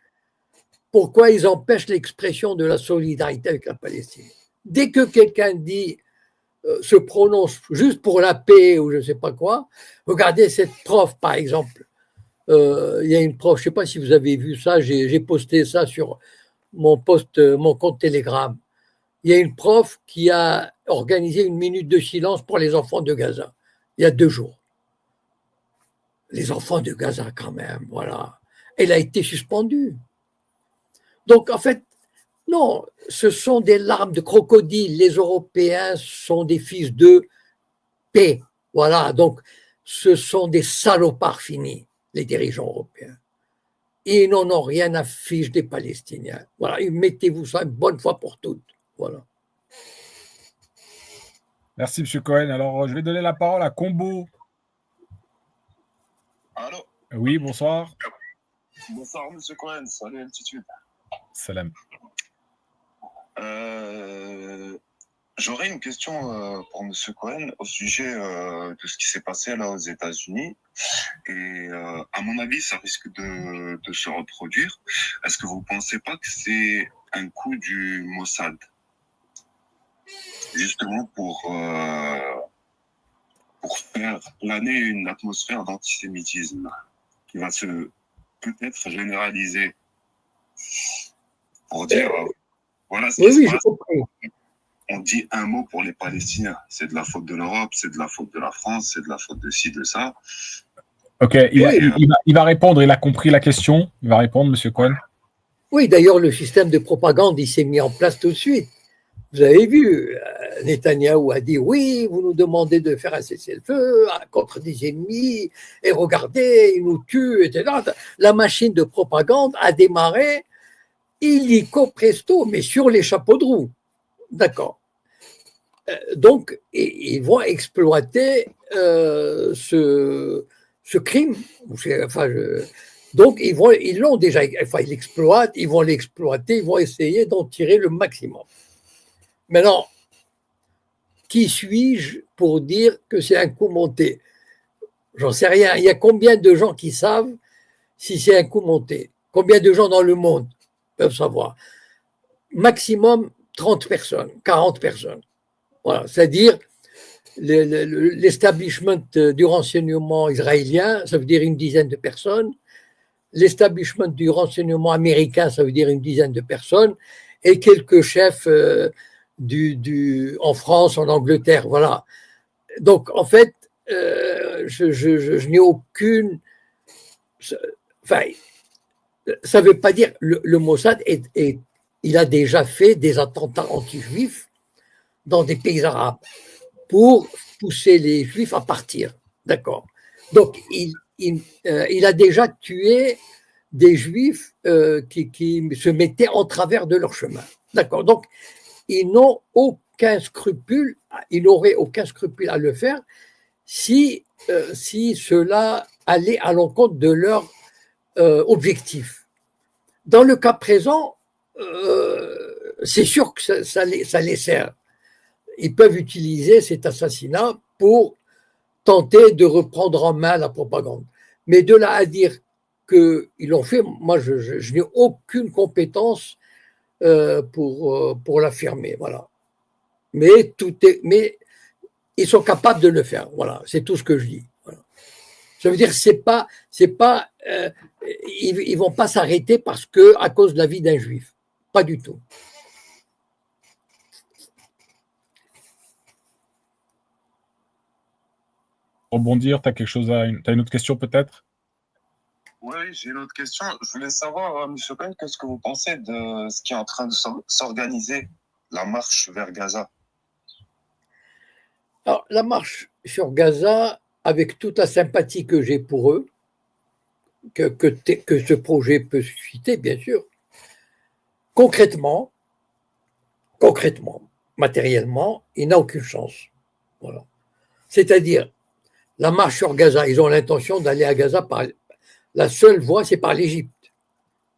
pourquoi ils empêchent l'expression de la solidarité avec la Palestine? Dès que quelqu'un dit, se prononce juste pour la paix ou je ne sais pas quoi, regardez cette prof, par exemple. Il y a une prof, je ne sais pas si vous avez vu ça, j'ai posté ça sur mon compte Telegram. Il y a une prof qui a organisé une minute de silence pour les enfants de Gaza, il y a 2 jours. Les enfants de Gaza, quand même, voilà. Elle a été suspendue. Donc, en fait, non, ce sont des larmes de crocodile. Les Européens sont des fils de paix. Voilà, donc, ce sont des salopards finis, les dirigeants européens. Ils n'en ont rien à fiche des Palestiniens. Voilà, mettez-vous ça une bonne fois pour toutes. Voilà. Merci, M. Cohen. Alors, je vais donner la parole à Combo. Allô? Oui, bonsoir. Bonsoir, M. Cohen. Salut, altitude. Salam. J'aurais une question pour M. Cohen au sujet de ce qui s'est passé là aux États-Unis. Et à mon avis, ça risque de se reproduire. Est-ce que vous ne pensez pas que c'est un coup du Mossad? Justement pour faire planer une atmosphère d'antisémitisme qui va se peut-être généraliser. Pour dire, voilà ce qui se passe. On dit un mot pour les Palestiniens. C'est de la faute de l'Europe, c'est de la faute de la France, c'est de la faute de ci, de ça. Ok, il va répondre, il a compris la question. Il va répondre, M. Cohen. Oui, d'ailleurs, le système de propagande, il s'est mis en place tout de suite. Vous avez vu, Netanyahou a dit oui, vous nous demandez de faire un cessez-le-feu contre des ennemis, et regardez, ils nous tuent, etc. La machine de propagande a démarré illico presto, mais sur les chapeaux de roue. D'accord. Donc, ils vont exploiter ce crime. Donc, ils l'ont déjà, enfin, ils l'exploitent, ils vont l'exploiter, ils vont essayer d'en tirer le maximum. Maintenant, qui suis-je pour dire que c'est un coup monté? J'en sais rien. Il y a combien de gens qui savent si c'est un coup monté? Combien de gens dans le monde peuvent savoir? Maximum 30 personnes, 40 personnes. Voilà, c'est-à-dire l'establishment du renseignement israélien, ça veut dire une dizaine de personnes. L'establishment du renseignement américain, ça veut dire une dizaine de personnes. Et quelques chefs en France, en Angleterre, voilà. Donc, en fait, je n'ai aucune. Enfin, ça ne veut pas dire le Mossad il a déjà fait des attentats anti-juifs dans des pays arabes pour pousser les juifs à partir. D'accord. Donc, il a déjà tué des juifs qui se mettaient en travers de leur chemin. D'accord. Donc, ils n'ont aucun scrupule, ils n'auraient aucun scrupule à le faire si cela allait à l'encontre de leur objectif. Dans le cas présent, c'est sûr que ça les sert. Ils peuvent utiliser cet assassinat pour tenter de reprendre en main la propagande. Mais de là à dire qu'ils l'ont fait, moi, je n'ai aucune compétence pour l'affirmer. Voilà. Mais ils sont capables de le faire. Voilà, c'est tout ce que je dis. Voilà. Ça veut dire ils vont pas s'arrêter à cause de la vie d'un juif. Pas du tout. Rebondir, tu as quelque chose t'as une autre question peut-être? Oui, j'ai une autre question. Je voulais savoir, M. Cohen, qu'est-ce que vous pensez de ce qui est en train de s'organiser, la marche vers Gaza? Alors, la marche sur Gaza, avec toute la sympathie que j'ai pour eux, que ce projet peut susciter, bien sûr, concrètement, matériellement, il n'a aucune chance. Voilà. C'est-à-dire, la marche sur Gaza, ils ont l'intention d'aller à Gaza par la seule voie, c'est par l'Égypte,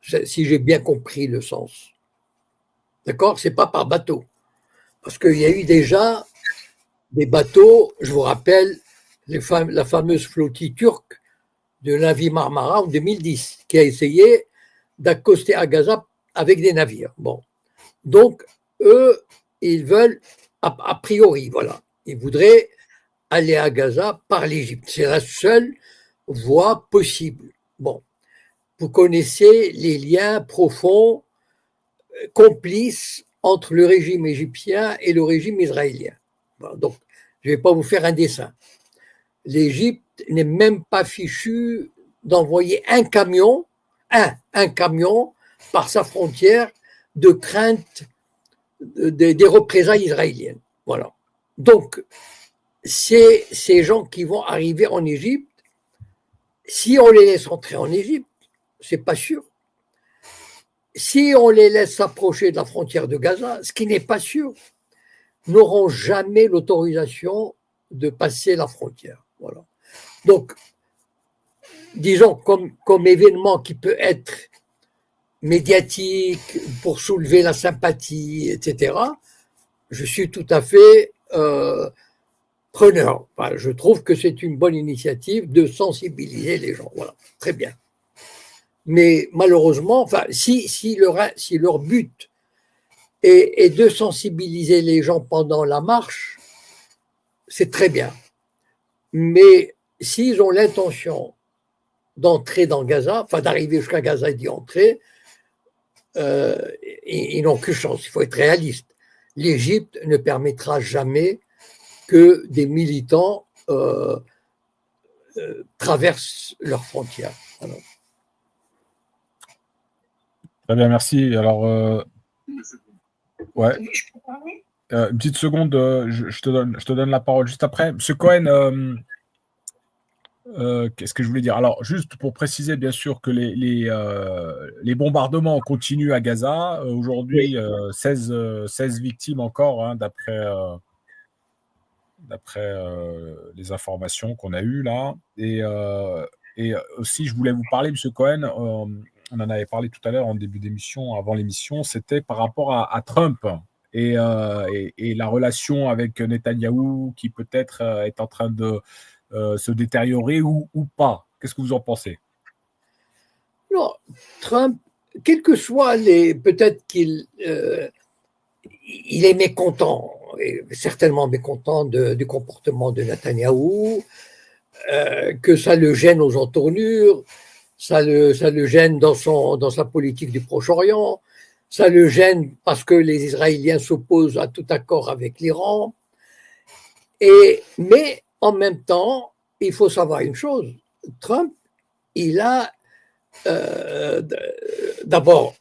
si j'ai bien compris le sens. D'accord? C'est pas par bateau. Parce qu'il y a eu déjà des bateaux, je vous rappelle, la fameuse flottille turque de Navi Marmara en 2010, qui a essayé d'accoster à Gaza avec des navires. Bon. Donc, eux, ils veulent, a priori, voilà, ils voudraient aller à Gaza par l'Égypte. C'est la seule voie possible. Bon, vous connaissez les liens profonds, complices entre le régime égyptien et le régime israélien. Bon, donc, je ne vais pas vous faire un dessin. L'Égypte n'est même pas fichue d'envoyer un camion par sa frontière de crainte des représailles israéliennes. Voilà. Donc, ces gens qui vont arriver en Égypte, si on les laisse entrer en Égypte, c'est pas sûr. Si on les laisse s'approcher de la frontière de Gaza, ce qui n'est pas sûr, n'auront jamais l'autorisation de passer la frontière. Voilà. Donc, disons, comme événement qui peut être médiatique, pour soulever la sympathie, etc., je suis tout à fait preneur. Enfin, je trouve que c'est une bonne initiative de sensibiliser les gens. Voilà, très bien. Mais malheureusement, enfin, si leur but est de sensibiliser les gens pendant la marche, c'est très bien. Mais s'ils ont l'intention d'entrer dans Gaza, enfin d'arriver jusqu'à Gaza et d'y entrer, ils n'ont qu'une chance. Il faut être réaliste. L'Égypte ne permettra jamais que des militants traversent leurs frontières. Voilà. Très bien, merci. Alors, ouais. Une petite seconde, je te donne la parole juste après. Monsieur Cohen, qu'est-ce que je voulais dire? Alors, juste pour préciser, bien sûr, que les bombardements continuent à Gaza. Aujourd'hui, 16 victimes encore, hein, d'après les informations qu'on a eues là. Et aussi, je voulais vous parler, Monsieur Cohen, on en avait parlé tout à l'heure en début d'émission, avant l'émission, c'était par rapport à Trump et la relation avec Netanyahou qui peut-être est en train de se détériorer ou pas. Qu'est-ce que vous en pensez? Non, Trump, quel que soit peut-être qu'il est mécontent, certainement mécontent du comportement de Netanyahou, que ça le gêne aux entournures, ça le gêne dans sa politique du Proche-Orient. Ça le gêne parce que les Israéliens s'opposent à tout accord avec l'Iran. Mais en même temps, il faut savoir une chose, Trump, il a d'abord,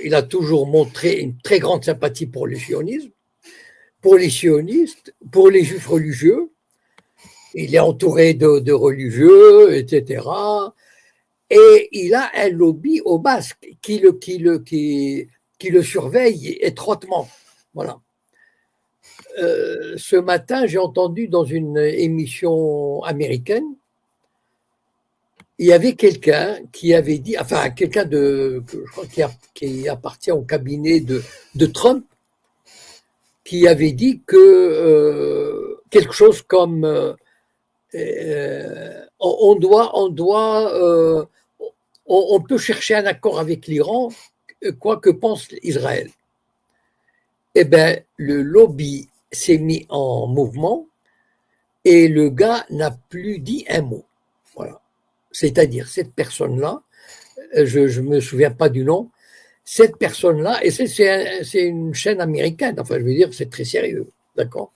il a toujours montré une très grande sympathie pour le sionisme, pour les sionistes, pour les juifs religieux. Il est entouré de religieux, etc. Et il a un lobby au basque qui le surveille étroitement. Voilà. Ce matin, j'ai entendu dans une émission américaine, il y avait quelqu'un qui avait dit, enfin quelqu'un je crois qui appartient au cabinet de Trump, qui avait dit que quelque chose comme on peut chercher un accord avec l'Iran, quoi que pense Israël. Eh bien, le lobby s'est mis en mouvement et le gars n'a plus dit un mot. Voilà. C'est-à-dire, cette personne-là, je ne me souviens pas du nom, cette personne-là, et c'est une chaîne américaine, enfin, je veux dire, c'est très sérieux, d'accord?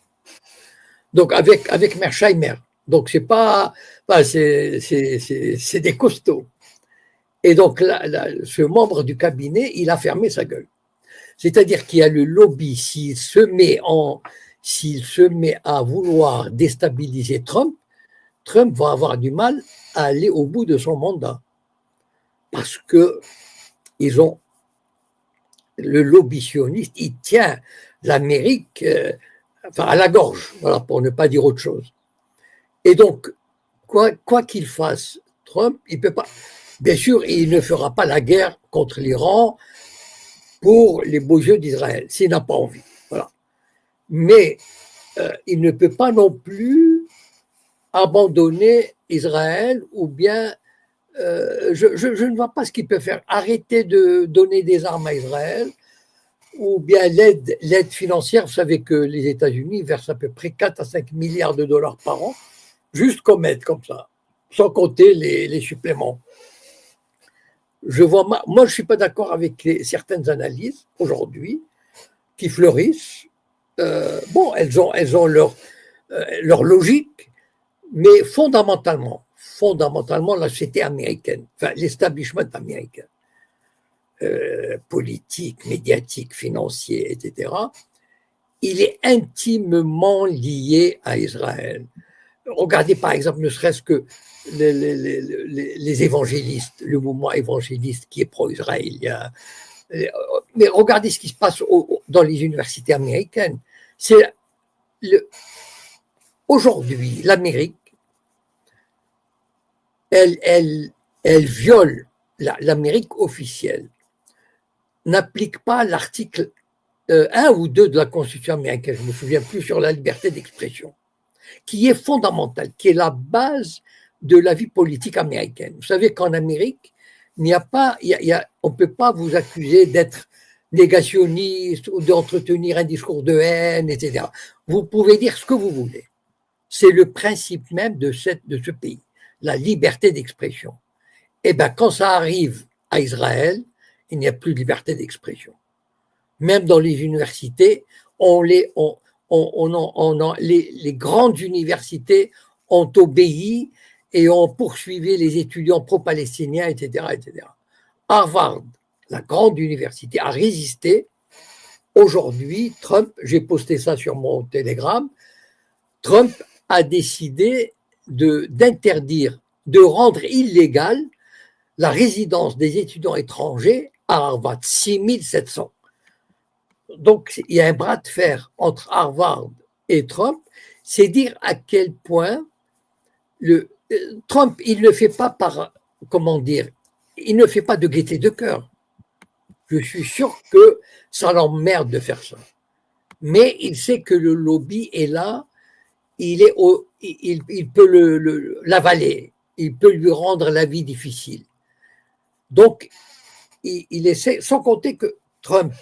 Donc, avec Mersheimer. Donc, c'est pas c'est des costauds. Et donc, ce membre du cabinet, il a fermé sa gueule. C'est-à-dire qu'il y a le lobby, s'il se met à vouloir déstabiliser Trump va avoir du mal à aller au bout de son mandat. Parce que le lobby sioniste, il tient l'Amérique à la gorge, voilà, pour ne pas dire autre chose. Et donc, quoi qu'il fasse, Trump, il peut pas. Bien sûr, il ne fera pas la guerre contre l'Iran pour les beaux yeux d'Israël, s'il n'a pas envie. Voilà. Mais il ne peut pas non plus abandonner Israël ou bien je ne vois pas ce qu'il peut faire. Arrêter de donner des armes à Israël ou bien l'aide financière. Vous savez que les États-Unis versent à peu près 4 à 5 milliards de dollars par an, juste comme aide, comme ça, sans compter les suppléments. Moi, je ne suis pas d'accord avec certaines analyses aujourd'hui qui fleurissent. Bon, elles ont leur logique, mais fondamentalement, la société américaine, enfin l'establishment américain, politique, médiatique, financier, etc., il est intimement lié à Israël. Regardez par exemple, ne serait-ce que les évangélistes, le mouvement évangéliste qui est pro-israélien. Mais regardez ce qui se passe dans les universités américaines. Aujourd'hui, l'Amérique, elle viole l'Amérique officielle, n'applique pas l'article 1 ou 2 de la Constitution américaine, je ne me souviens plus, sur la liberté d'expression, qui est fondamentale, qui est la base de la vie politique américaine. Vous savez qu'en Amérique, on ne peut pas vous accuser d'être négationniste ou d'entretenir un discours de haine, etc. Vous pouvez dire ce que vous voulez. C'est le principe même de ce pays, la liberté d'expression. Et bien, quand ça arrive à Israël, il n'y a plus de liberté d'expression. Même dans les universités, les grandes universités ont obéi et ont poursuivi les étudiants pro-palestiniens, etc., etc. Harvard, la grande université, a résisté. Aujourd'hui, Trump, j'ai posté ça sur mon Telegram, Trump a décidé d'interdire, de rendre illégale la résidence des étudiants étrangers à Harvard, 6700. Donc, il y a un bras de fer entre Harvard et Trump. C'est dire à quel point Trump, il ne fait pas il ne fait pas de gaieté de cœur. Je suis sûr que ça l'emmerde de faire ça. Mais il sait que le lobby est là, il peut l'avaler, il peut lui rendre la vie difficile. Donc, il essaie, sans compter que Trump,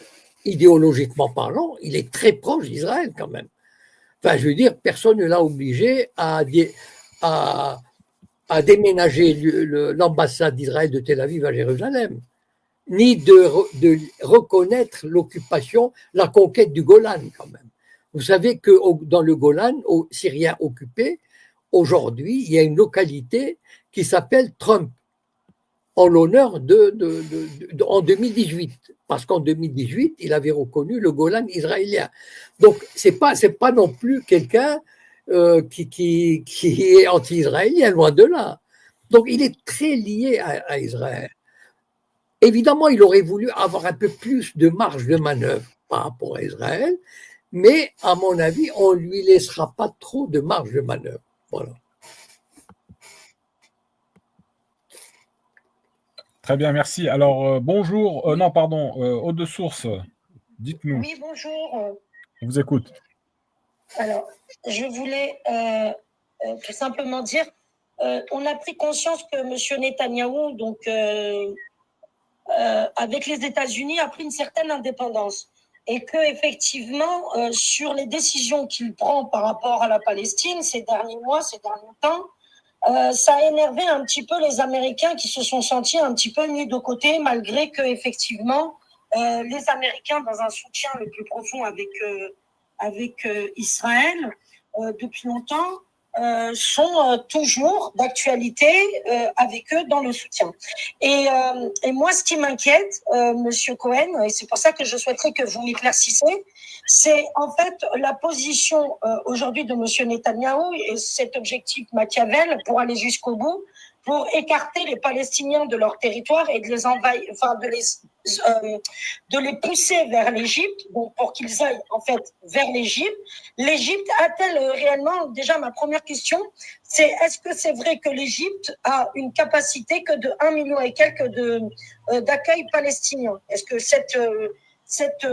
idéologiquement parlant, il est très proche d'Israël quand même. Enfin, je veux dire, personne ne l'a obligé à déménager l'ambassade d'Israël de Tel Aviv à Jérusalem. ni de reconnaître l'occupation, la conquête du Golan quand même. Vous savez que dans le Golan, au Syrien occupé, aujourd'hui, il y a une localité qui s'appelle Trump, en l'honneur en 2018, parce qu'en 2018, il avait reconnu le Golan israélien. Donc, c'est pas non plus quelqu'un qui est anti-israélien, loin de là. Donc, il est très lié à Israël. Évidemment, il aurait voulu avoir un peu plus de marge de manœuvre par rapport à Israël, mais à mon avis, on ne lui laissera pas trop de marge de manœuvre. Voilà. Très bien, merci. Alors, bonjour, non, pardon, Haute de Source, dites-nous. Oui, bonjour. On vous écoute. Alors, je voulais tout simplement dire, on a pris conscience que M. Netanyahou, donc, avec les États-Unis, a pris une certaine indépendance. Et qu'effectivement, sur les décisions qu'il prend par rapport à la Palestine ces derniers mois, ces derniers temps, ça a énervé un petit peu les Américains qui se sont sentis un petit peu mis de côté, malgré que effectivement les Américains, dans un soutien le plus profond avec Israël depuis longtemps, sont toujours d'actualité avec eux dans le soutien. Et moi, ce qui m'inquiète, Monsieur Cohen, et c'est pour ça que je souhaiterais que vous m'éclaircissiez, c'est en fait la position aujourd'hui de Monsieur Netanyahou et cet objectif Machiavel pour aller jusqu'au bout, pour écarter les Palestiniens de leur territoire et de les envahir, enfin de les pousser vers l'Égypte, donc pour qu'ils aillent en fait vers l'Égypte. L'Égypte a-t-elle réellement, déjà ma première question, c'est est-ce que c'est vrai que l'Égypte a une capacité que de 1 million et quelques d'accueil palestinien? Est-ce que cette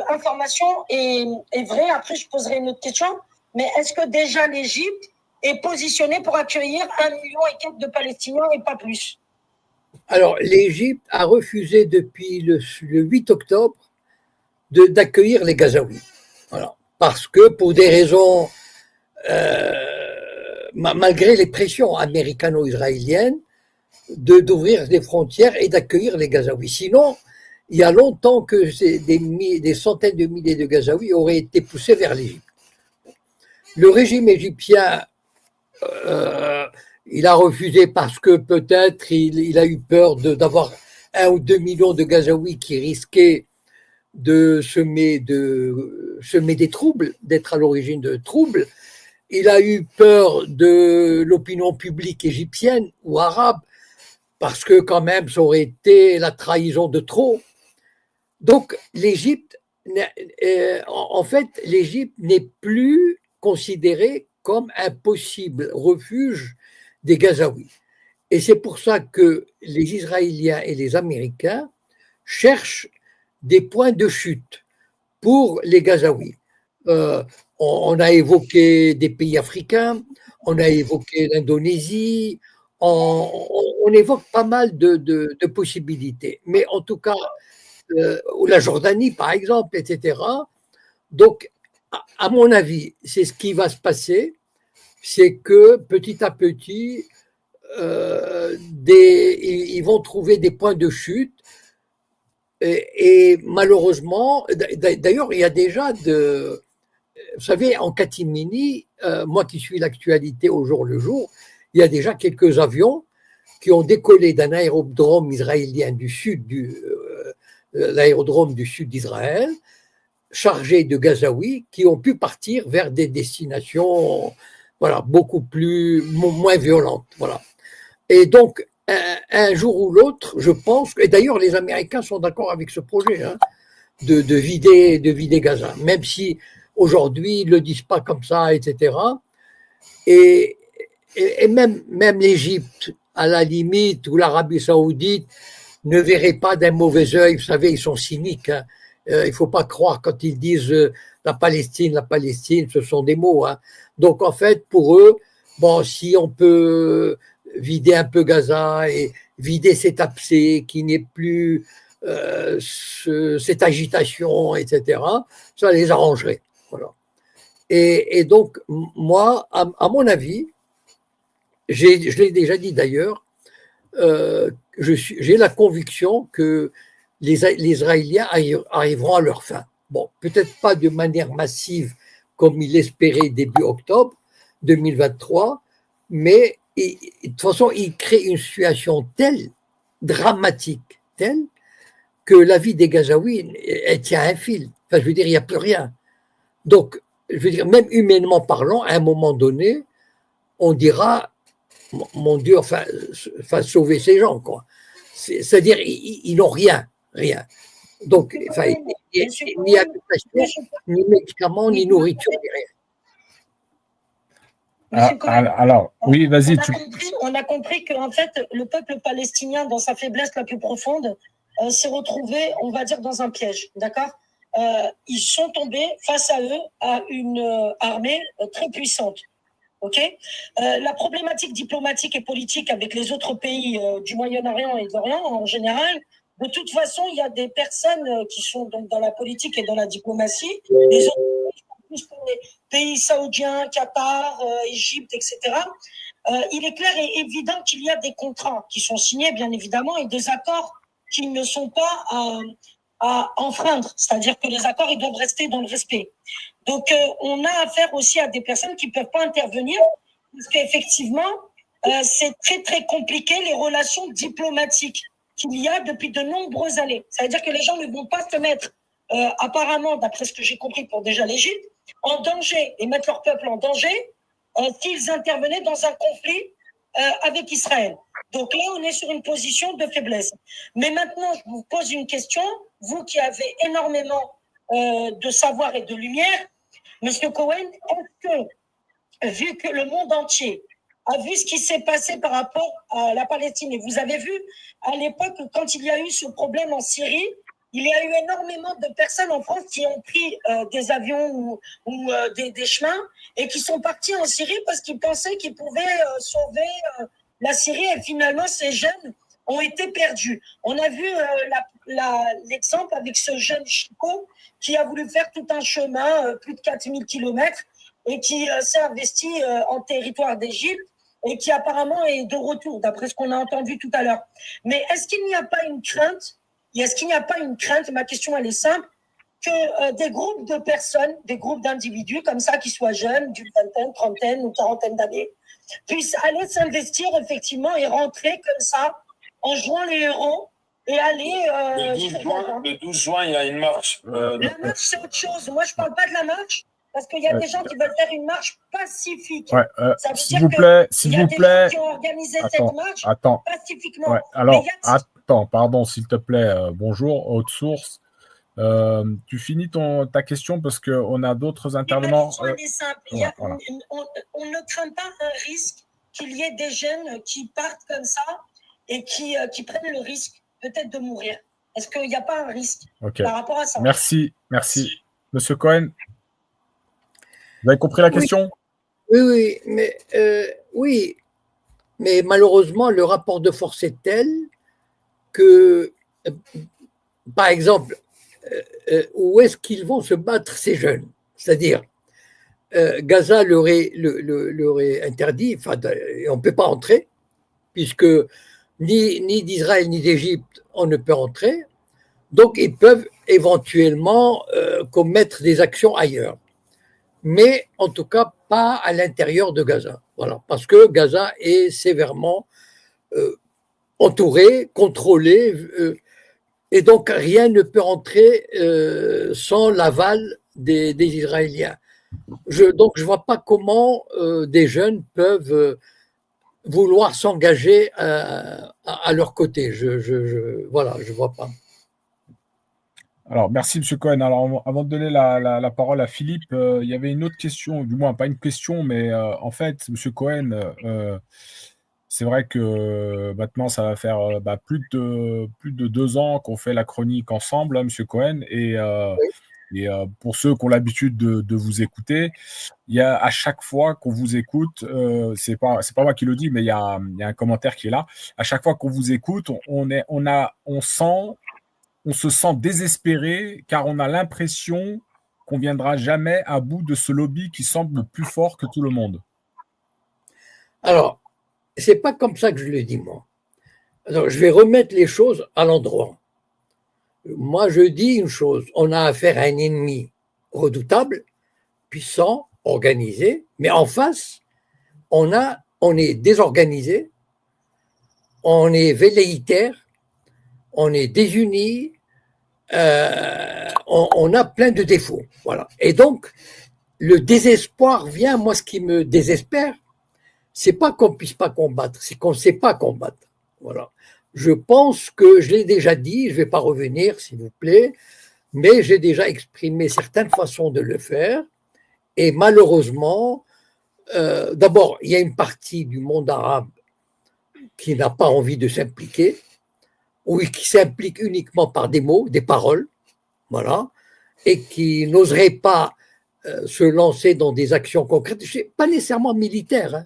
information est vraie? Après, je poserai une autre question, mais est-ce que déjà l'Égypte est positionnée pour accueillir 1 million et quelques de Palestiniens et pas plus? Alors, l'Égypte a refusé depuis le 8 octobre d'accueillir les Gazaouis. Voilà. Parce que pour des raisons, malgré les pressions américano-israéliennes, d'ouvrir des frontières et d'accueillir les Gazaouis. Sinon, il y a longtemps que des centaines de milliers de Gazaouis auraient été poussés vers l'Égypte. Le régime égyptien, il a refusé parce que peut-être il a eu peur d'avoir 1 ou 2 millions de Gazaouis qui risquaient de semer des troubles, d'être à l'origine de troubles. Il a eu peur de l'opinion publique égyptienne ou arabe, parce que quand même ça aurait été la trahison de trop. Donc l'Égypte, en fait, l'Égypte n'est plus considérée comme un possible refuge des Gazaouis. Et c'est pour ça que les Israéliens et les Américains cherchent des points de chute pour les Gazaouis. On a évoqué des pays africains, on a évoqué l'Indonésie, on évoque pas mal de possibilités. Mais en tout cas, ou la Jordanie par exemple, etc. Donc, à mon avis, c'est ce qui va se passer, c'est que petit à petit, ils vont trouver des points de chute. Et malheureusement, d'ailleurs, il y a déjà vous savez, en catimini, moi qui suis l'actualité au jour le jour, il y a déjà quelques avions qui ont décollé d'un aérodrome israélien du sud, l'aérodrome du sud d'Israël, chargés de Gazaouis, qui ont pu partir vers des destinations, voilà, beaucoup moins violentes, voilà. Et donc, un jour ou l'autre, je pense, et d'ailleurs les Américains sont d'accord avec ce projet, hein, de vider Gaza, même si aujourd'hui ils ne le disent pas comme ça, etc. Et même l'Égypte, à la limite, ou l'Arabie Saoudite, ne verrait pas d'un mauvais œil. Vous savez, ils sont cyniques. Hein. Il ne faut pas croire quand ils disent la Palestine, ce sont des mots. Hein. Donc en fait, pour eux, bon, si on peut vider un peu Gaza et vider cet abcès, qui n'est plus cette agitation, etc., ça les arrangerait. Voilà. Et donc, moi, à mon avis, je l'ai déjà dit d'ailleurs, j'ai la conviction que les Israéliens arriveront à leur fin. Bon, peut-être pas de manière massive comme ils l'espéraient début octobre 2023, mais de toute façon, ils créent une situation telle, dramatique, telle, que la vie des Gazaouis, elle tient un fil. Enfin, je veux dire, il n'y a plus rien. Donc, je veux dire, même humainement parlant, à un moment donné, on dira, mon Dieu, enfin sauver ces gens, quoi. C'est-à-dire, ils n'ont rien. Donc, enfin, ni habitation, ni médicaments, ni nourriture, ni rien. Alors, oui, vas-y. On a compris que, en fait, le peuple palestinien, dans sa faiblesse la plus profonde, s'est retrouvé, on va dire, dans un piège, d'accord? Ils sont tombés face à eux à une armée très puissante. Ok. La problématique diplomatique et politique avec les autres pays du Moyen-Orient et d'Orient en général, de toute façon, il y a des personnes qui sont donc dans la politique et dans la diplomatie. Les autres pays saoudiens, Qatar, Égypte, etc. Il est clair et évident qu'il y a des contrats qui sont signés, bien évidemment, et des accords qui ne sont pas à enfreindre. C'est-à-dire que les accords, ils doivent rester dans le respect. Donc, on a affaire aussi à des personnes qui ne peuvent pas intervenir parce qu'effectivement, c'est très, très compliqué les relations diplomatiques qu'il y a depuis de nombreuses années. Ça veut dire que les gens ne vont pas se mettre, apparemment, d'après ce que j'ai compris pour déjà l'Égypte, en danger et mettre leur peuple en danger s'ils intervenaient dans un conflit avec Israël. Donc là, on est sur une position de faiblesse. Mais maintenant, je vous pose une question, vous qui avez énormément de savoir et de lumière, Monsieur Cohen, est-ce que, vu que le monde entier a vu ce qui s'est passé par rapport à la Palestine, et vous avez vu à l'époque, quand il y a eu ce problème en Syrie, il y a eu énormément de personnes en France qui ont pris des avions ou des chemins et qui sont partis en Syrie parce qu'ils pensaient qu'ils pouvaient sauver la Syrie, et finalement, ces jeunes ont été perdus. On a vu l'exemple avec ce jeune Chico qui a voulu faire tout un chemin, plus de 4000 kilomètres, et qui s'est investi en territoire d'Égypte et qui apparemment est de retour, d'après ce qu'on a entendu tout à l'heure. Mais est-ce qu'il n'y a pas une crainte, ma question elle est simple, que des groupes de personnes, des groupes d'individus comme ça, qui soient jeunes, d'une vingtaine, trentaine ou quarantaine d'années, puissent aller s'investir effectivement et rentrer comme ça, en jouant les héros, et aller... le 12 juin, il y a une marche. La marche, c'est autre chose. Moi, je ne parle pas de la marche, parce qu'il y a des gens qui veulent faire une marche pacifique. S'il vous plaît, il y a des gens qui ont organisé cette marche pacifiquement. Ouais, alors, attends, pardon, s'il te plaît, bonjour, haute source. Tu finis ta question parce qu'on a d'autres intervenants. Ma question est simple. Voilà. On ne craint pas un risque qu'il y ait des jeunes qui partent comme ça et qui prennent le risque peut-être de mourir. Est-ce qu'il n'y a pas un risque par rapport à ça? Merci. Monsieur Cohen, vous avez compris la question? Oui, mais malheureusement, le rapport de force est tel que, par exemple, où est-ce qu'ils vont se battre ces jeunes? C'est-à-dire, Gaza leur est interdit, on ne peut pas entrer, puisque ni d'Israël ni d'Égypte, on ne peut entrer. Donc, ils peuvent éventuellement commettre des actions ailleurs. Mais en tout cas, pas à l'intérieur de Gaza. Voilà, parce que Gaza est sévèrement entouré, contrôlé, et donc rien ne peut entrer sans l'aval des Israéliens. Donc, je ne vois pas comment des jeunes peuvent vouloir s'engager à leur côté. Voilà, je ne vois pas. Alors, merci, M. Cohen. Alors, avant de donner la parole à Philippe, il y avait une autre question, du moins pas une question, mais en fait, M. Cohen, c'est vrai que maintenant, ça va faire plus de 2 ans qu'on fait la chronique ensemble, hein, M. Cohen, et pour ceux qui ont l'habitude de vous écouter, il y a à chaque fois qu'on vous écoute, c'est pas moi qui le dis, mais il y a un commentaire qui est là. À chaque fois qu'on vous écoute, on se sent désespéré car on a l'impression qu'on ne viendra jamais à bout de ce lobby qui semble plus fort que tout le monde. Alors, c'est pas comme ça que je le dis, moi. Alors, je vais remettre les choses à l'endroit. Moi, je dis une chose, on a affaire à un ennemi redoutable, puissant, organisé, mais en face, on est désorganisé, on est velléitaire, on est désuni, on a plein de défauts. Voilà. Et donc, le désespoir vient, moi, ce qui me désespère, c'est pas qu'on puisse pas combattre, c'est qu'on ne sait pas combattre. Voilà. Je pense que je l'ai déjà dit, je ne vais pas revenir, s'il vous plaît, mais j'ai déjà exprimé certaines façons de le faire. Et malheureusement, d'abord, il y a une partie du monde arabe qui n'a pas envie de s'impliquer, ou qui s'implique uniquement par des mots, des paroles, voilà, et qui n'oserait pas se lancer dans des actions concrètes, pas nécessairement militaires, hein.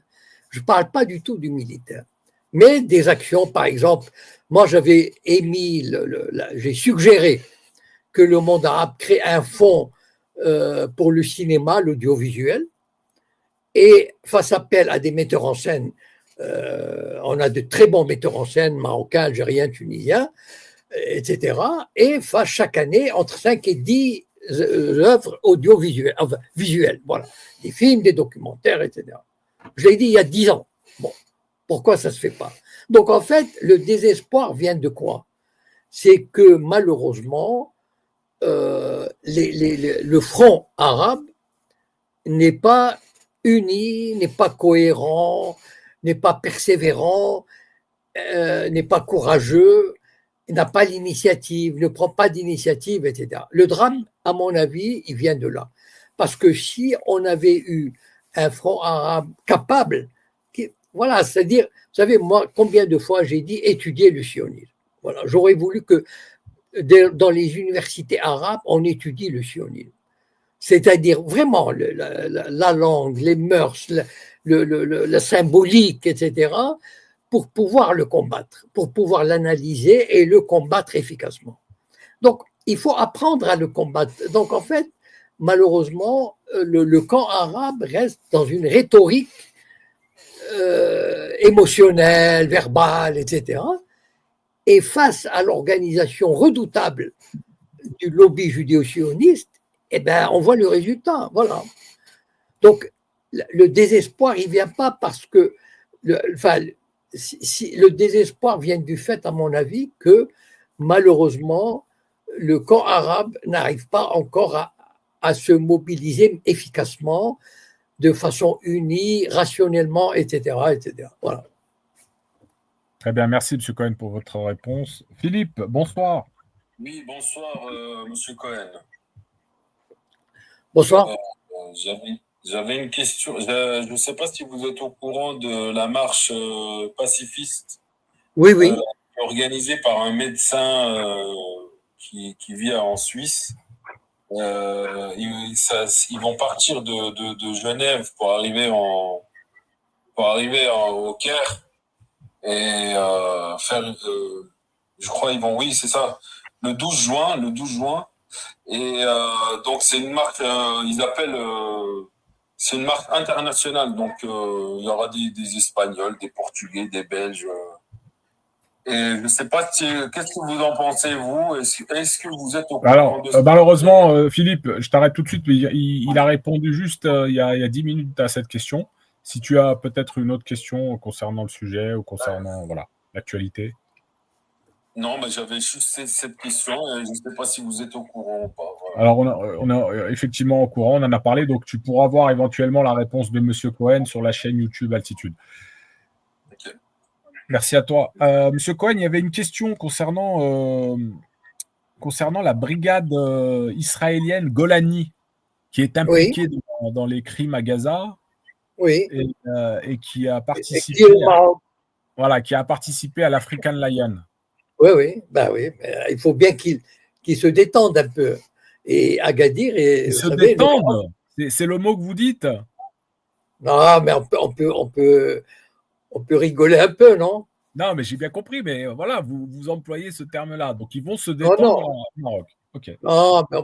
Je ne parle pas du tout du militaire, mais des actions, par exemple, moi j'avais émis, j'ai suggéré que le monde arabe crée un fonds pour le cinéma, l'audiovisuel, et fasse appel à des metteurs en scène. On a de très bons metteurs en scène, marocains, algériens, tunisiens, etc., et fasse chaque année entre 5 et 10 œuvres audiovisuelles, enfin, visuelles, voilà, des films, des documentaires, etc. Je l'ai dit il y a 10 ans. Bon, pourquoi ça ne se fait pas? Donc en fait, le désespoir vient de quoi? C'est que malheureusement, le front arabe n'est pas uni, n'est pas cohérent, n'est pas persévérant, n'est pas courageux, n'a pas l'initiative, ne prend pas d'initiative, etc. Le drame, à mon avis, il vient de là. Parce que si on avait eu un front arabe capable, voilà, c'est-à-dire, vous savez, moi, combien de fois j'ai dit étudier le sionisme. Voilà, j'aurais voulu que dans les universités arabes, on étudie le sionisme. C'est-à-dire vraiment la langue, les mœurs, la symbolique, etc., pour pouvoir le combattre, pour pouvoir l'analyser et le combattre efficacement. Donc, il faut apprendre à le combattre. Donc, en fait, malheureusement, le camp arabe reste dans une rhétorique émotionnelle, verbale, etc. Et face à l'organisation redoutable du lobby judéo-sioniste, eh ben, on voit le résultat. Voilà. Donc, le désespoir, il ne vient pas parce que, si le désespoir vient du fait, à mon avis, que malheureusement, le camp arabe n'arrive pas encore à se mobiliser efficacement, de façon unie, rationnellement, etc., etc. Voilà. Très bien, merci M. Cohen pour votre réponse. Philippe, bonsoir. Oui, bonsoir, Monsieur Cohen. Bonsoir. J'avais une question. Je ne sais pas si vous êtes au courant de la marche pacifiste. Oui, oui. Organisée par un médecin qui vit en Suisse. Ils vont partir de Genève pour arriver au Caire et faire. Je crois ils vont. Oui, c'est ça. Le 12 juin. Et donc c'est une marque. Ils appellent. C'est une marque internationale. Donc il y aura des Espagnols, des Portugais, des Belges. Et je ne sais pas qu'est-ce que vous en pensez, vous? Est-ce que vous êtes au courant Alors, de ça? malheureusement, Philippe, je t'arrête tout de suite, mais il a répondu juste il y a 10 minutes à cette question. Si tu as peut-être une autre question concernant le sujet ou concernant l'actualité. Non, mais j'avais juste cette question et je ne sais pas si vous êtes au courant ou pas. Voilà. Alors, on est effectivement au courant, on en a parlé, donc tu pourras voir éventuellement la réponse de M. Cohen sur la chaîne YouTube Altitude. Okay. Merci à toi. Monsieur Cohen, il y avait une question concernant la brigade israélienne Golani, qui est impliquée dans les crimes à Gaza, oui. Et qui a participé, qui a participé à l'African Lion. Oui, oui, ben oui. Il faut bien qu'il se détende un peu. Et Agadir, détendre, c'est le mot que vous dites. Non, mais on peut rigoler un peu, non? Non, mais j'ai bien compris, mais voilà, vous employez ce terme-là. Donc, ils vont se détendre au Maroc. Okay. Non, mais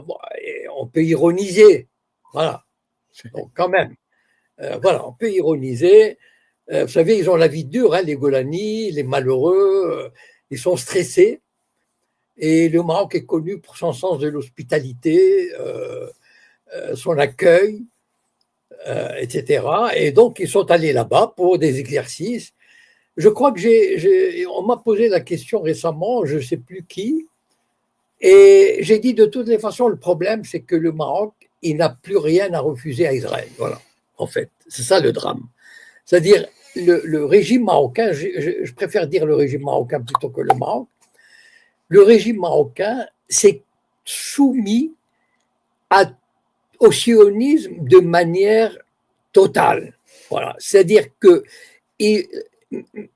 on peut ironiser. Voilà. Donc, quand même. Voilà, on peut ironiser. Vous savez, ils ont la vie dure, hein, les Golani, les malheureux. Ils sont stressés. Et le Maroc est connu pour son sens de l'hospitalité, son accueil, etc. Et donc, ils sont allés là-bas pour des exercices. Je crois que on m'a posé la question récemment, je ne sais plus qui, et j'ai dit de toutes les façons, le problème, c'est que le Maroc, il n'a plus rien à refuser à Israël. Voilà, en fait, c'est ça le drame. C'est-à-dire, le régime marocain, je préfère dire le régime marocain plutôt que le Maroc, le régime marocain s'est soumis au sionisme de manière totale. Voilà. C'est-à-dire que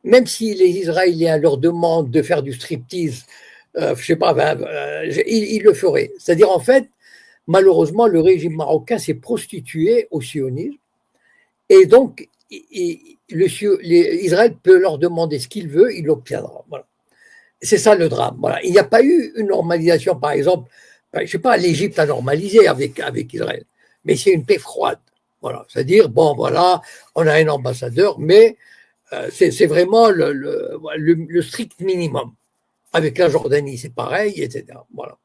même si les Israéliens leur demandent de faire du striptease, je sais pas, ils le feraient. C'est-à-dire, en fait, malheureusement, le régime marocain s'est prostitué au sionisme. Et donc, Israël peut leur demander ce qu'il veut, il l'obtiendra. Voilà. C'est ça le drame. Voilà. Il n'y a pas eu une normalisation, par exemple, je ne sais pas, l'Égypte a normalisé avec Israël, mais c'est une paix froide. Voilà. C'est-à-dire, bon, voilà, on a un ambassadeur, mais c'est vraiment le strict minimum. Avec la Jordanie, c'est pareil, etc. Voilà.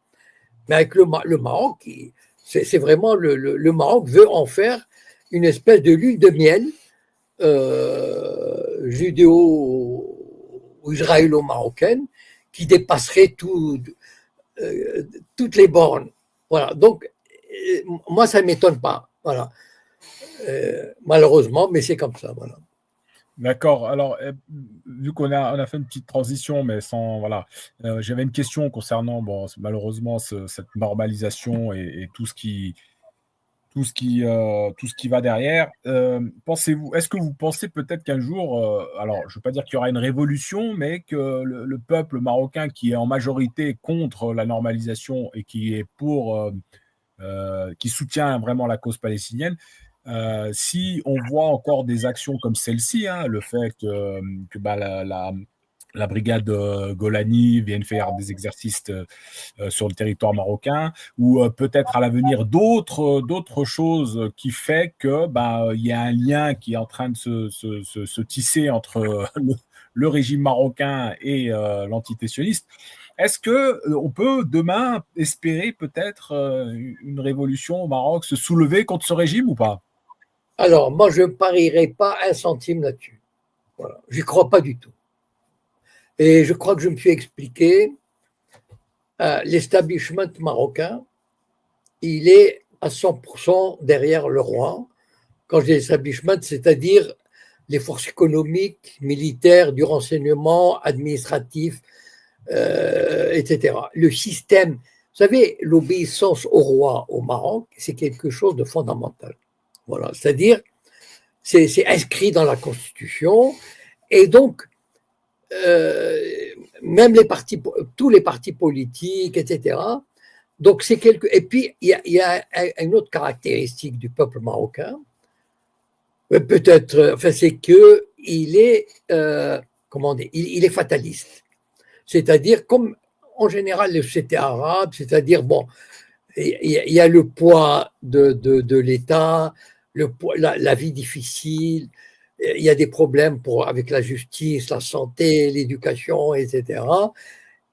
Mais avec le Maroc, c'est vraiment le Maroc veut en faire une espèce de lune de miel judéo-israélo-marocaine qui dépasserait toutes les bornes. Voilà. Donc, moi, ça ne m'étonne pas. Voilà. Malheureusement, mais c'est comme ça. Voilà. D'accord. Alors, vu qu'on a fait une petite transition, mais sans voilà, j'avais une question concernant malheureusement cette normalisation et tout ce qui va derrière. Est-ce que vous pensez peut-être qu'un jour, alors je ne veux pas dire qu'il y aura une révolution, mais que le peuple marocain qui est en majorité contre la normalisation et qui est qui soutient vraiment la cause palestinienne, si on voit encore des actions comme celle-ci, hein, le fait que la brigade Golani vienne faire des exercices sur le territoire marocain, ou peut-être à l'avenir d'autres choses qui fait que il y a un lien qui est en train de se tisser entre le régime marocain et l'entité sioniste. Est-ce qu'on peut demain espérer peut-être une révolution au Maroc, se soulever contre ce régime ou pas? Alors, moi, je ne parierai pas un centime là-dessus. Voilà. Je n'y crois pas du tout. Et je crois que je me suis expliqué, l'establishment marocain, il est à 100% derrière le roi. Quand je dis establishment, c'est-à-dire les forces économiques, militaires, du renseignement, administratif, etc. Le système, vous savez, l'obéissance au roi au Maroc, c'est quelque chose de fondamental. Voilà, c'est-à-dire, c'est inscrit dans la Constitution, et donc, même tous les partis politiques, etc. Donc, c'est et puis, il y a une autre caractéristique du peuple marocain, peut-être, enfin, c'est qu'il est, comment dire, il est fataliste. C'est-à-dire, comme en général les sociétés arabes, c'est-à-dire, bon, il y a le poids de l'État, la vie difficile, il y a des problèmes avec la justice, la santé, l'éducation, etc.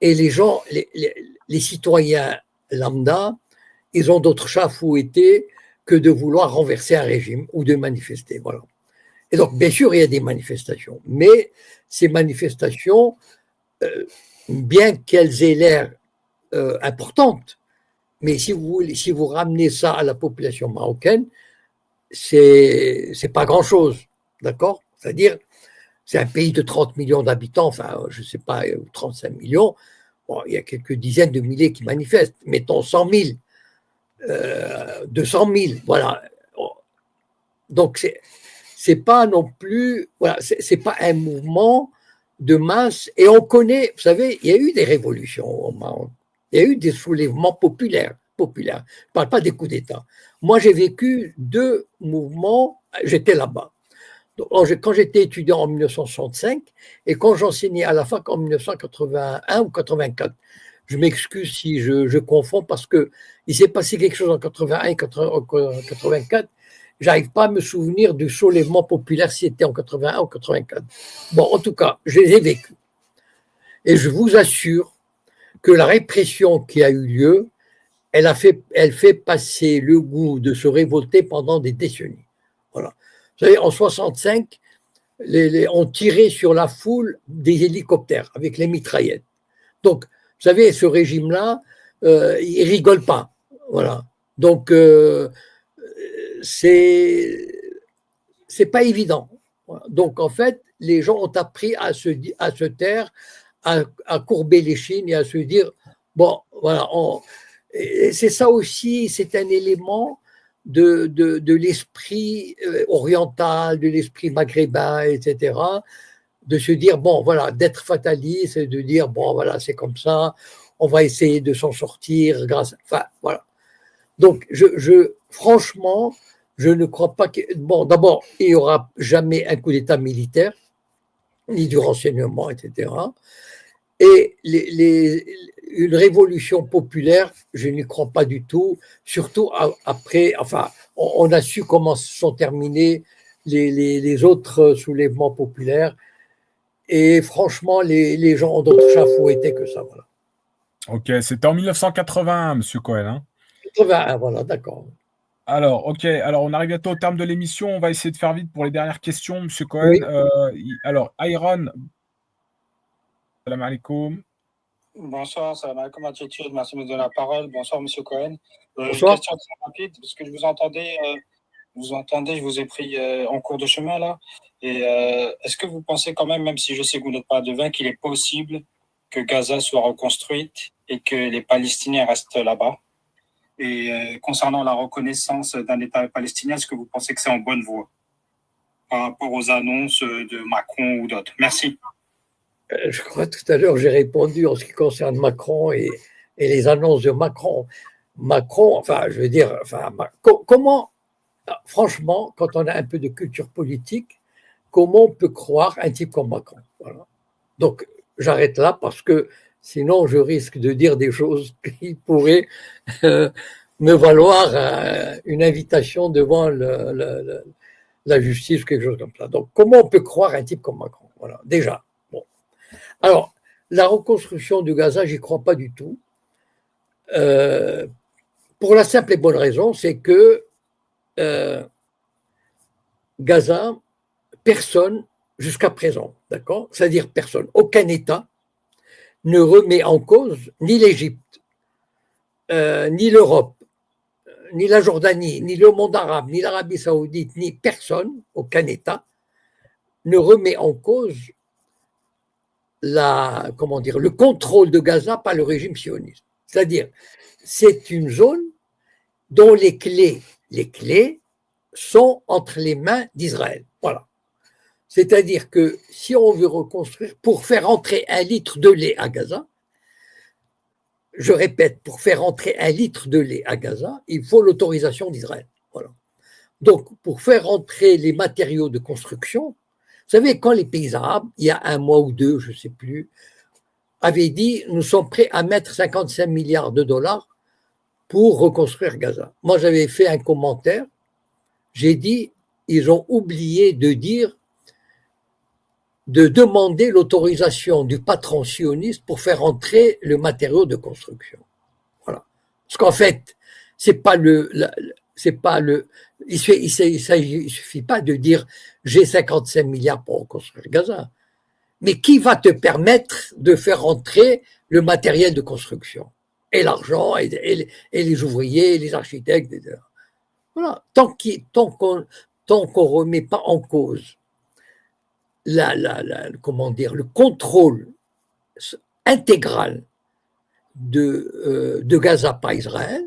Et les gens, les citoyens lambda, ils ont d'autres chats à fouetter que de vouloir renverser un régime ou de manifester. Voilà. Et donc, bien sûr, il y a des manifestations, mais ces manifestations, bien qu'elles aient l'air importantes, mais si vous ramenez ça à la population marocaine, c'est pas grand-chose, d'accord? C'est-à-dire, c'est un pays de 30 millions d'habitants, enfin, je ne sais pas, 35 millions, bon, il y a quelques dizaines de milliers qui manifestent, mettons 100 000, 200 000, voilà. Donc, c'est pas non plus, voilà, c'est pas un mouvement de masse, et on connaît, vous savez, il y a eu des révolutions au Maroc, il y a eu des soulèvements populaires. Je ne parle pas des coups d'État. Moi, j'ai vécu 2 mouvements, j'étais là-bas. Donc, quand j'étais étudiant en 1965 et quand j'enseignais à la fac en 1981 ou 84. Je m'excuse si je confonds parce qu'il s'est passé quelque chose en 81 et 84. Je n'arrive pas à me souvenir du soulèvement populaire si c'était en 81 ou 84. Bon, en tout cas, je les ai vécus. Et je vous assure que la répression qui a eu lieu, elle fait passer le goût de se révolter pendant des décennies. Voilà. Vous savez, en 65, on tirait sur la foule des hélicoptères avec les mitraillettes. Donc, vous savez, ce régime-là, il rigole pas. Voilà. Donc, c'est pas évident. Donc, en fait, les gens ont appris à se taire, à courber les chines et à se dire, bon, voilà, et c'est ça aussi, c'est un élément de l'esprit oriental, de l'esprit maghrébin, etc., de se dire, bon, voilà, d'être fataliste, et de dire, bon, voilà, c'est comme ça, on va essayer de s'en sortir grâce, enfin, voilà. Donc, franchement, je ne crois pas que, bon, d'abord, il n'y aura jamais un coup d'État militaire, ni du renseignement, etc. Et une révolution populaire, je n'y crois pas du tout, surtout après, enfin, on a su comment sont terminés les autres soulèvements populaires, et franchement, les gens ont d'autres chats fouettés que ça. Voilà. Ok, c'était en 1981, Monsieur Cohen. Hein. 81, voilà, d'accord. Alors, ok, alors on arrive bientôt au terme de l'émission. On va essayer de faire vite pour les dernières questions, Monsieur Cohen. Oui. Alors, Iron, salam alaikum. Bonsoir, salam alaikum, attitude, merci de me donner la parole. Bonsoir, Monsieur Cohen. Bonsoir. Question très rapide, parce que je vous entendais, je vous ai pris en cours de chemin là. Et est-ce que vous pensez quand même si je sais que vous n'êtes pas devin, qu'il est possible que Gaza soit reconstruite et que les Palestiniens restent là-bas? Et concernant la reconnaissance d'un État palestinien, est-ce que vous pensez que c'est en bonne voie par rapport aux annonces de Macron ou d'autres? Merci. Je crois que tout à l'heure, j'ai répondu en ce qui concerne Macron et les annonces de Macron. Macron, enfin, je veux dire, enfin, comment, franchement, quand on a un peu de culture politique, comment on peut croire un type comme Macron? Voilà. Donc, j'arrête là parce que sinon, je risque de dire des choses qui pourraient me valoir une invitation devant la justice ou quelque chose comme ça. Donc, comment on peut croire un type comme Macron? Voilà, déjà. Bon. Alors, la reconstruction du Gaza, j'y crois pas du tout. Pour la simple et bonne raison, c'est que Gaza, personne, jusqu'à présent, d'accord? C'est-à-dire personne, aucun État ne remet en cause ni l'Égypte, ni l'Europe, ni la Jordanie, ni le monde arabe, ni l'Arabie saoudite, ni personne, aucun État, ne remet en cause le contrôle de Gaza par le régime sioniste. C'est-à-dire, c'est une zone dont les clés sont entre les mains d'Israël. Voilà. C'est-à-dire que si on veut reconstruire, pour faire entrer 1 litre de lait à Gaza, je répète, pour faire entrer 1 litre de lait à Gaza, il faut l'autorisation d'Israël. Voilà. Donc, pour faire entrer les matériaux de construction, vous savez, quand les pays arabes, il y a 1 mois ou 2, je ne sais plus, avaient dit nous sommes prêts à mettre 55 milliards de dollars pour reconstruire Gaza. Moi, j'avais fait un commentaire, j'ai dit ils ont oublié de demander l'autorisation du patron sioniste pour faire entrer le matériau de construction. Voilà. Parce qu'en fait, il suffit pas de dire j'ai 55 milliards pour reconstruire Gaza. Mais qui va te permettre de faire entrer le matériel de construction? Et l'argent, et les ouvriers, et les architectes, etc. Voilà. Tant qu'on remet pas en cause le contrôle intégral de Gaza par Israël,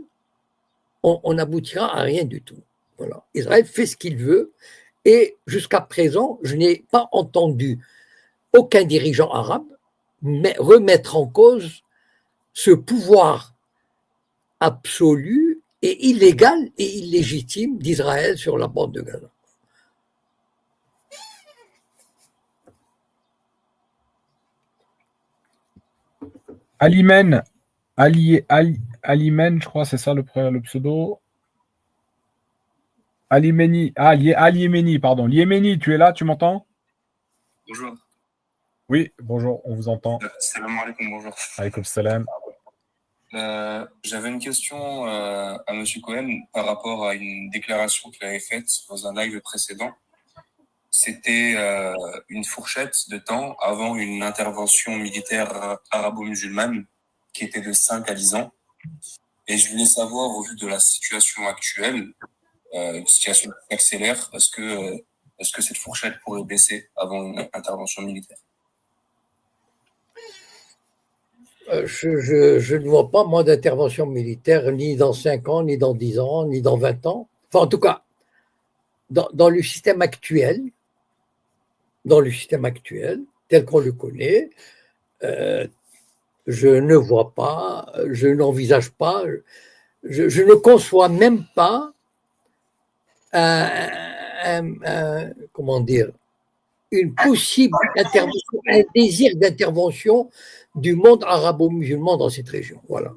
on n'aboutira à rien du tout. Voilà. Israël fait ce qu'il veut et jusqu'à présent, je n'ai pas entendu aucun dirigeant arabe remettre en cause ce pouvoir absolu et illégal et illégitime d'Israël sur la bande de Gaza. Alimen, Alimen, je crois, c'est ça le pseudo. Alimeni, Aliemeni, pardon. Liemeni, tu es là, tu m'entends? Bonjour. Oui, bonjour, on vous entend. Salam alaikum, bonjour. Alaykoum salam. J'avais une question à Monsieur Cohen par rapport à une déclaration qu'il avait faite dans un live précédent. C'était une fourchette de temps avant une intervention militaire arabo-musulmane qui était de 5 à 10 ans. Et je voulais savoir, au vu de la situation actuelle, une situation qui accélère, est-ce que cette fourchette pourrait baisser avant une intervention militaire? Je ne vois pas, moi, d'intervention militaire ni dans 5 ans, ni dans 10 ans, ni dans 20 ans. Enfin, en tout cas, dans le système actuel, tel qu'on le connaît, je ne vois pas, je n'envisage pas, je ne conçois même pas comment dire, une possible intervention, un désir d'intervention du monde arabo-musulman dans cette région. Voilà.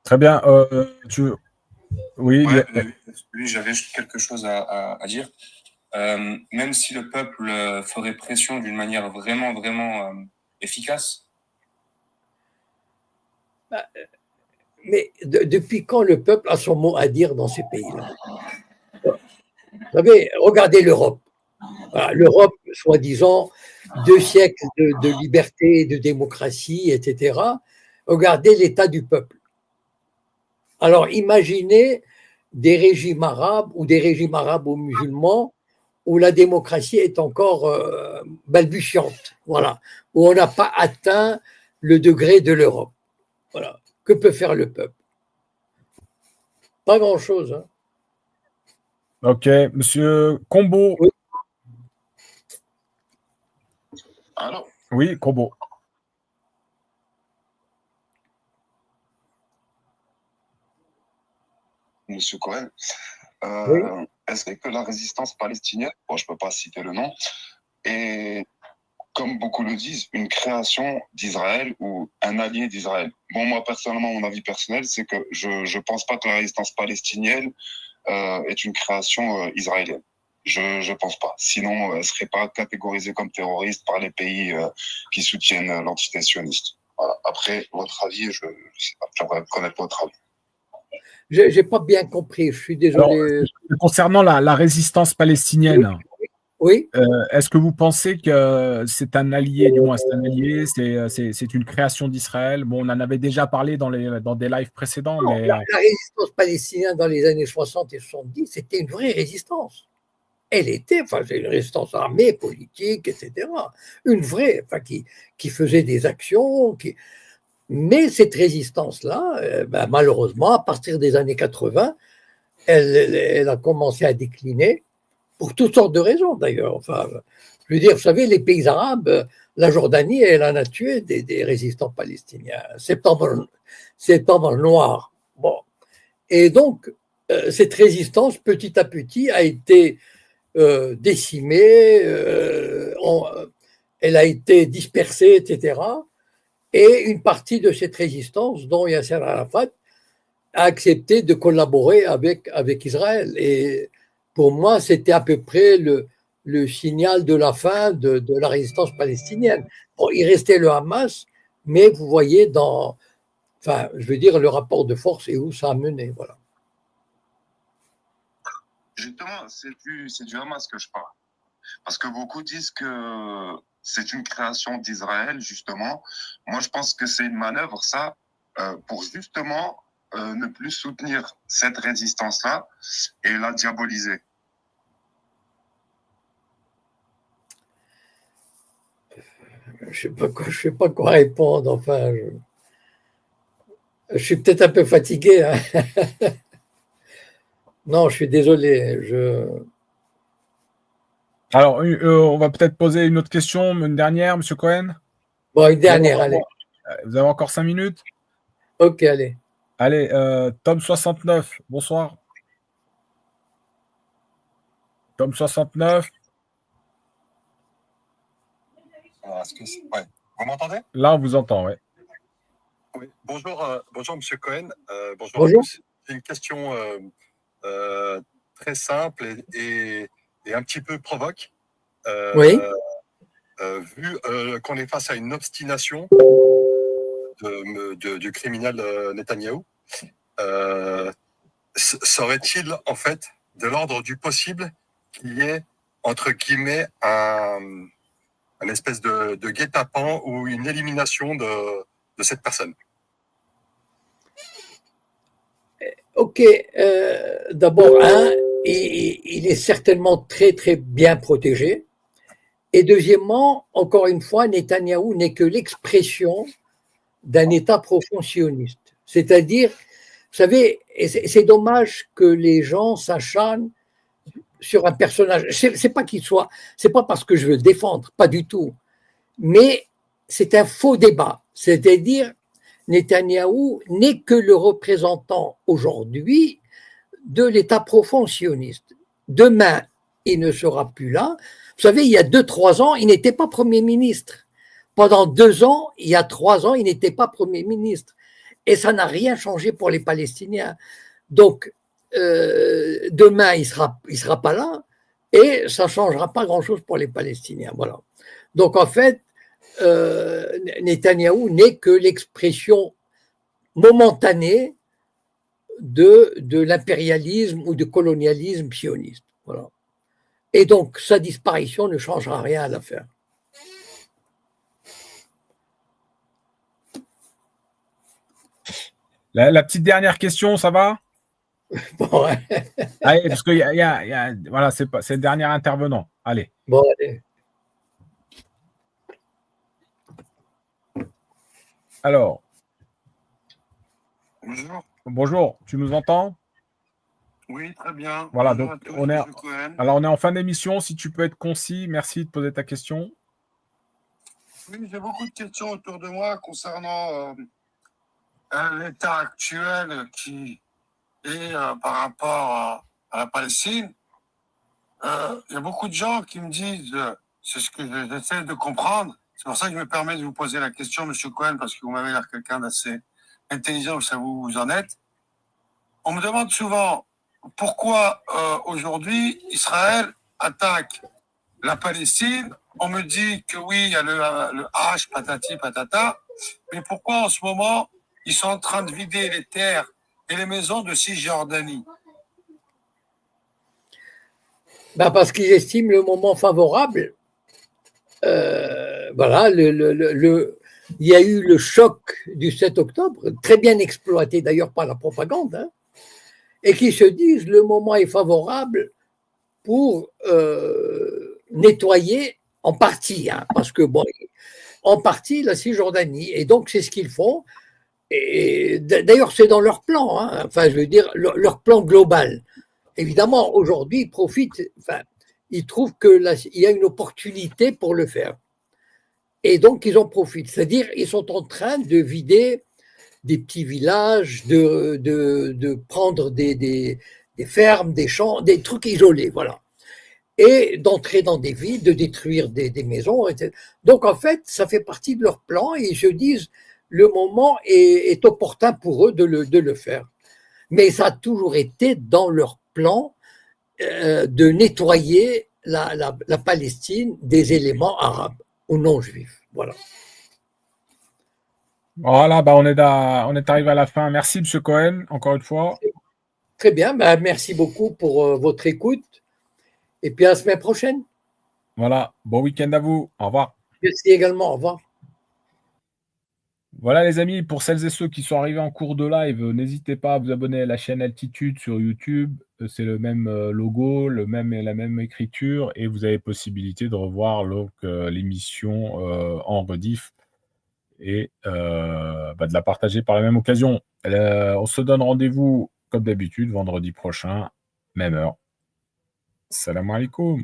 Très bien. Oui, Ouais, oui, j'avais juste quelque chose à dire. Même si le peuple ferait pression d'une manière vraiment, vraiment efficace. Mais depuis quand le peuple a son mot à dire dans ces pays-là? Vous savez, regardez l'Europe. Voilà, l'Europe, soi-disant, 2 siècles de liberté, de démocratie, etc. Regardez l'état du peuple. Alors, imaginez des régimes arabes ou des régimes arabo-musulmans où la démocratie est encore balbutiante, voilà, où on n'a pas atteint le degré de l'Europe. Voilà. Que peut faire le peuple? Pas grand-chose. Hein. Ok, Monsieur Combo. Oui. Alors, Oui, Combo. Monsieur Cohen, Oui. est-ce que la résistance palestinienne, bon, je ne peux pas citer le nom, est, comme beaucoup le disent, une création d'Israël ou un allié d'Israël? Bon, moi, personnellement, mon avis personnel, c'est que je ne pense pas que la résistance palestinienne est une création israélienne. Je ne pense pas. Sinon, elle ne serait pas catégorisée comme terroriste par les pays qui soutiennent l'entité sioniste. Voilà. Après, votre avis, je ne sais pas. J'aimerais connaître votre avis. Je n'ai pas bien compris, je suis désolé. Alors, concernant la résistance palestinienne, oui. Est-ce que vous pensez que c'est un allié, du moins c'est un allié, c'est une création d'Israël? Bon, on en avait déjà parlé dans des lives précédents, Non, mais la résistance palestinienne dans les années 60 et 70, c'était une vraie résistance. Elle était, enfin, c'est une résistance armée, politique, etc. Une vraie, enfin, qui faisait des actions, mais cette résistance-là, malheureusement, à partir des années 80, elle a commencé à décliner, pour toutes sortes de raisons d'ailleurs. Enfin, je veux dire, vous savez, les pays arabes, la Jordanie, elle en a tué des résistants palestiniens. Septembre noir. Bon. Et donc, cette résistance, petit à petit, a été décimée, elle a été dispersée, etc. Et une partie de cette résistance, dont Yasser Arafat, a accepté de collaborer avec Israël. Et pour moi, c'était à peu près le signal de la fin de la résistance palestinienne. Bon, il restait le Hamas, mais vous voyez enfin, je veux dire, le rapport de force et où ça a mené, voilà. Justement, c'est du Hamas que je parle. Parce que beaucoup disent que c'est une création d'Israël, justement. Moi, je pense que c'est une manœuvre, ça, pour justement ne plus soutenir cette résistance-là et la diaboliser. Je ne sais pas quoi répondre. Enfin, je suis peut-être un peu fatigué. Hein. Non, je suis désolé. alors, on va peut-être poser une autre question, une dernière, Monsieur Cohen. Bon, une dernière, allez. Vous avez encore 5 minutes? Ok, allez. Allez, Tom69, bonsoir. Tom69. Ouais. Vous m'entendez? Là, on vous entend, oui. Oui. Bonjour, bonjour Monsieur Cohen. Bonjour. À tous. J'ai une question très simple et un petit peu provoque. Oui. vu qu'on est face à une obstination du criminel Netanyahou, serait-il en fait de l'ordre du possible qu'il y ait, entre guillemets, un espèce de guet-apens ou une élimination de cette personne? Ok, d'abord, il est certainement très très bien protégé. Et deuxièmement, encore une fois, Netanyahou n'est que l'expression d'un État profond sioniste. C'est-à-dire, vous savez, c'est dommage que les gens s'acharnent sur un personnage. C'est pas qu'il soit, c'est pas parce que je veux le défendre, pas du tout. Mais c'est un faux débat. C'est-à-dire, Netanyahou n'est que le représentant aujourd'hui de l'État profond sioniste. Demain, il ne sera plus là. Vous savez, il y a 2-3 ans, il n'était pas Premier ministre. Pendant 2 ans, il y a 3 ans, il n'était pas Premier ministre. Et ça n'a rien changé pour les Palestiniens. Donc, demain, il sera pas là et ça ne changera pas grand-chose pour les Palestiniens. Voilà. Donc, en fait, Netanyahou n'est que l'expression momentanée de l'impérialisme ou du colonialisme sioniste. Voilà. Et donc, sa disparition ne changera rien à l'affaire. La petite dernière question, ça va? Bon, ouais. Allez, parce que voilà, c'est le dernier intervenant. Allez. Bon, allez. Alors. Bonjour. Bonjour, tu nous entends? Oui, très bien. Voilà, Bonjour donc à tous, on est en fin d'émission. Si tu peux être concis, merci de poser ta question. Oui, j'ai beaucoup de questions autour de moi concernant l'état actuel qui est par rapport à la Palestine. Il y a beaucoup de gens qui me disent, c'est ce que j'essaie de comprendre. C'est pour ça que je me permets de vous poser la question, M. Cohen, parce que vous m'avez l'air quelqu'un d'assez intelligent, je sais où vous en êtes. On me demande souvent pourquoi aujourd'hui Israël attaque la Palestine. On me dit que oui, il y a le H, patati, patata, mais pourquoi en ce moment ils sont en train de vider les terres et les maisons de Cisjordanie? Ben parce qu'ils estiment le moment favorable. Voilà, il y a eu le choc du 7 octobre, très bien exploité d'ailleurs par la propagande, hein, et qui se disent le moment est favorable pour nettoyer en partie, hein, parce que bon, en partie la Cisjordanie, et donc c'est ce qu'ils font. Et d'ailleurs, c'est dans leur plan, hein, enfin, je veux dire, leur plan global. Évidemment, aujourd'hui, ils profitent, enfin, ils trouvent qu'il y a une opportunité pour le faire. Et donc, ils en profitent. C'est-à-dire, ils sont en train de vider des petits villages, de prendre des fermes, des champs, des trucs isolés, voilà. Et d'entrer dans des villes, de détruire des maisons, etc. Donc, en fait, ça fait partie de leur plan et ils se disent, le moment est opportun pour eux de le faire. Mais ça a toujours été dans leur plan de nettoyer la Palestine des éléments arabes ou non juifs. Voilà. Voilà, bah on est arrivé à la fin. Merci, M. Cohen, encore une fois. Très bien, bah merci beaucoup pour votre écoute. Et puis à la semaine prochaine. Voilà, bon week-end à vous. Au revoir. Merci également, au revoir. Voilà les amis, pour celles et ceux qui sont arrivés en cours de live, n'hésitez pas à vous abonner à la chaîne Altitude sur YouTube. C'est le même logo, la même écriture et vous avez possibilité de revoir l'émission en rediff et de la partager par la même occasion. On se donne rendez-vous comme d'habitude vendredi prochain, même heure. Salam alaikum.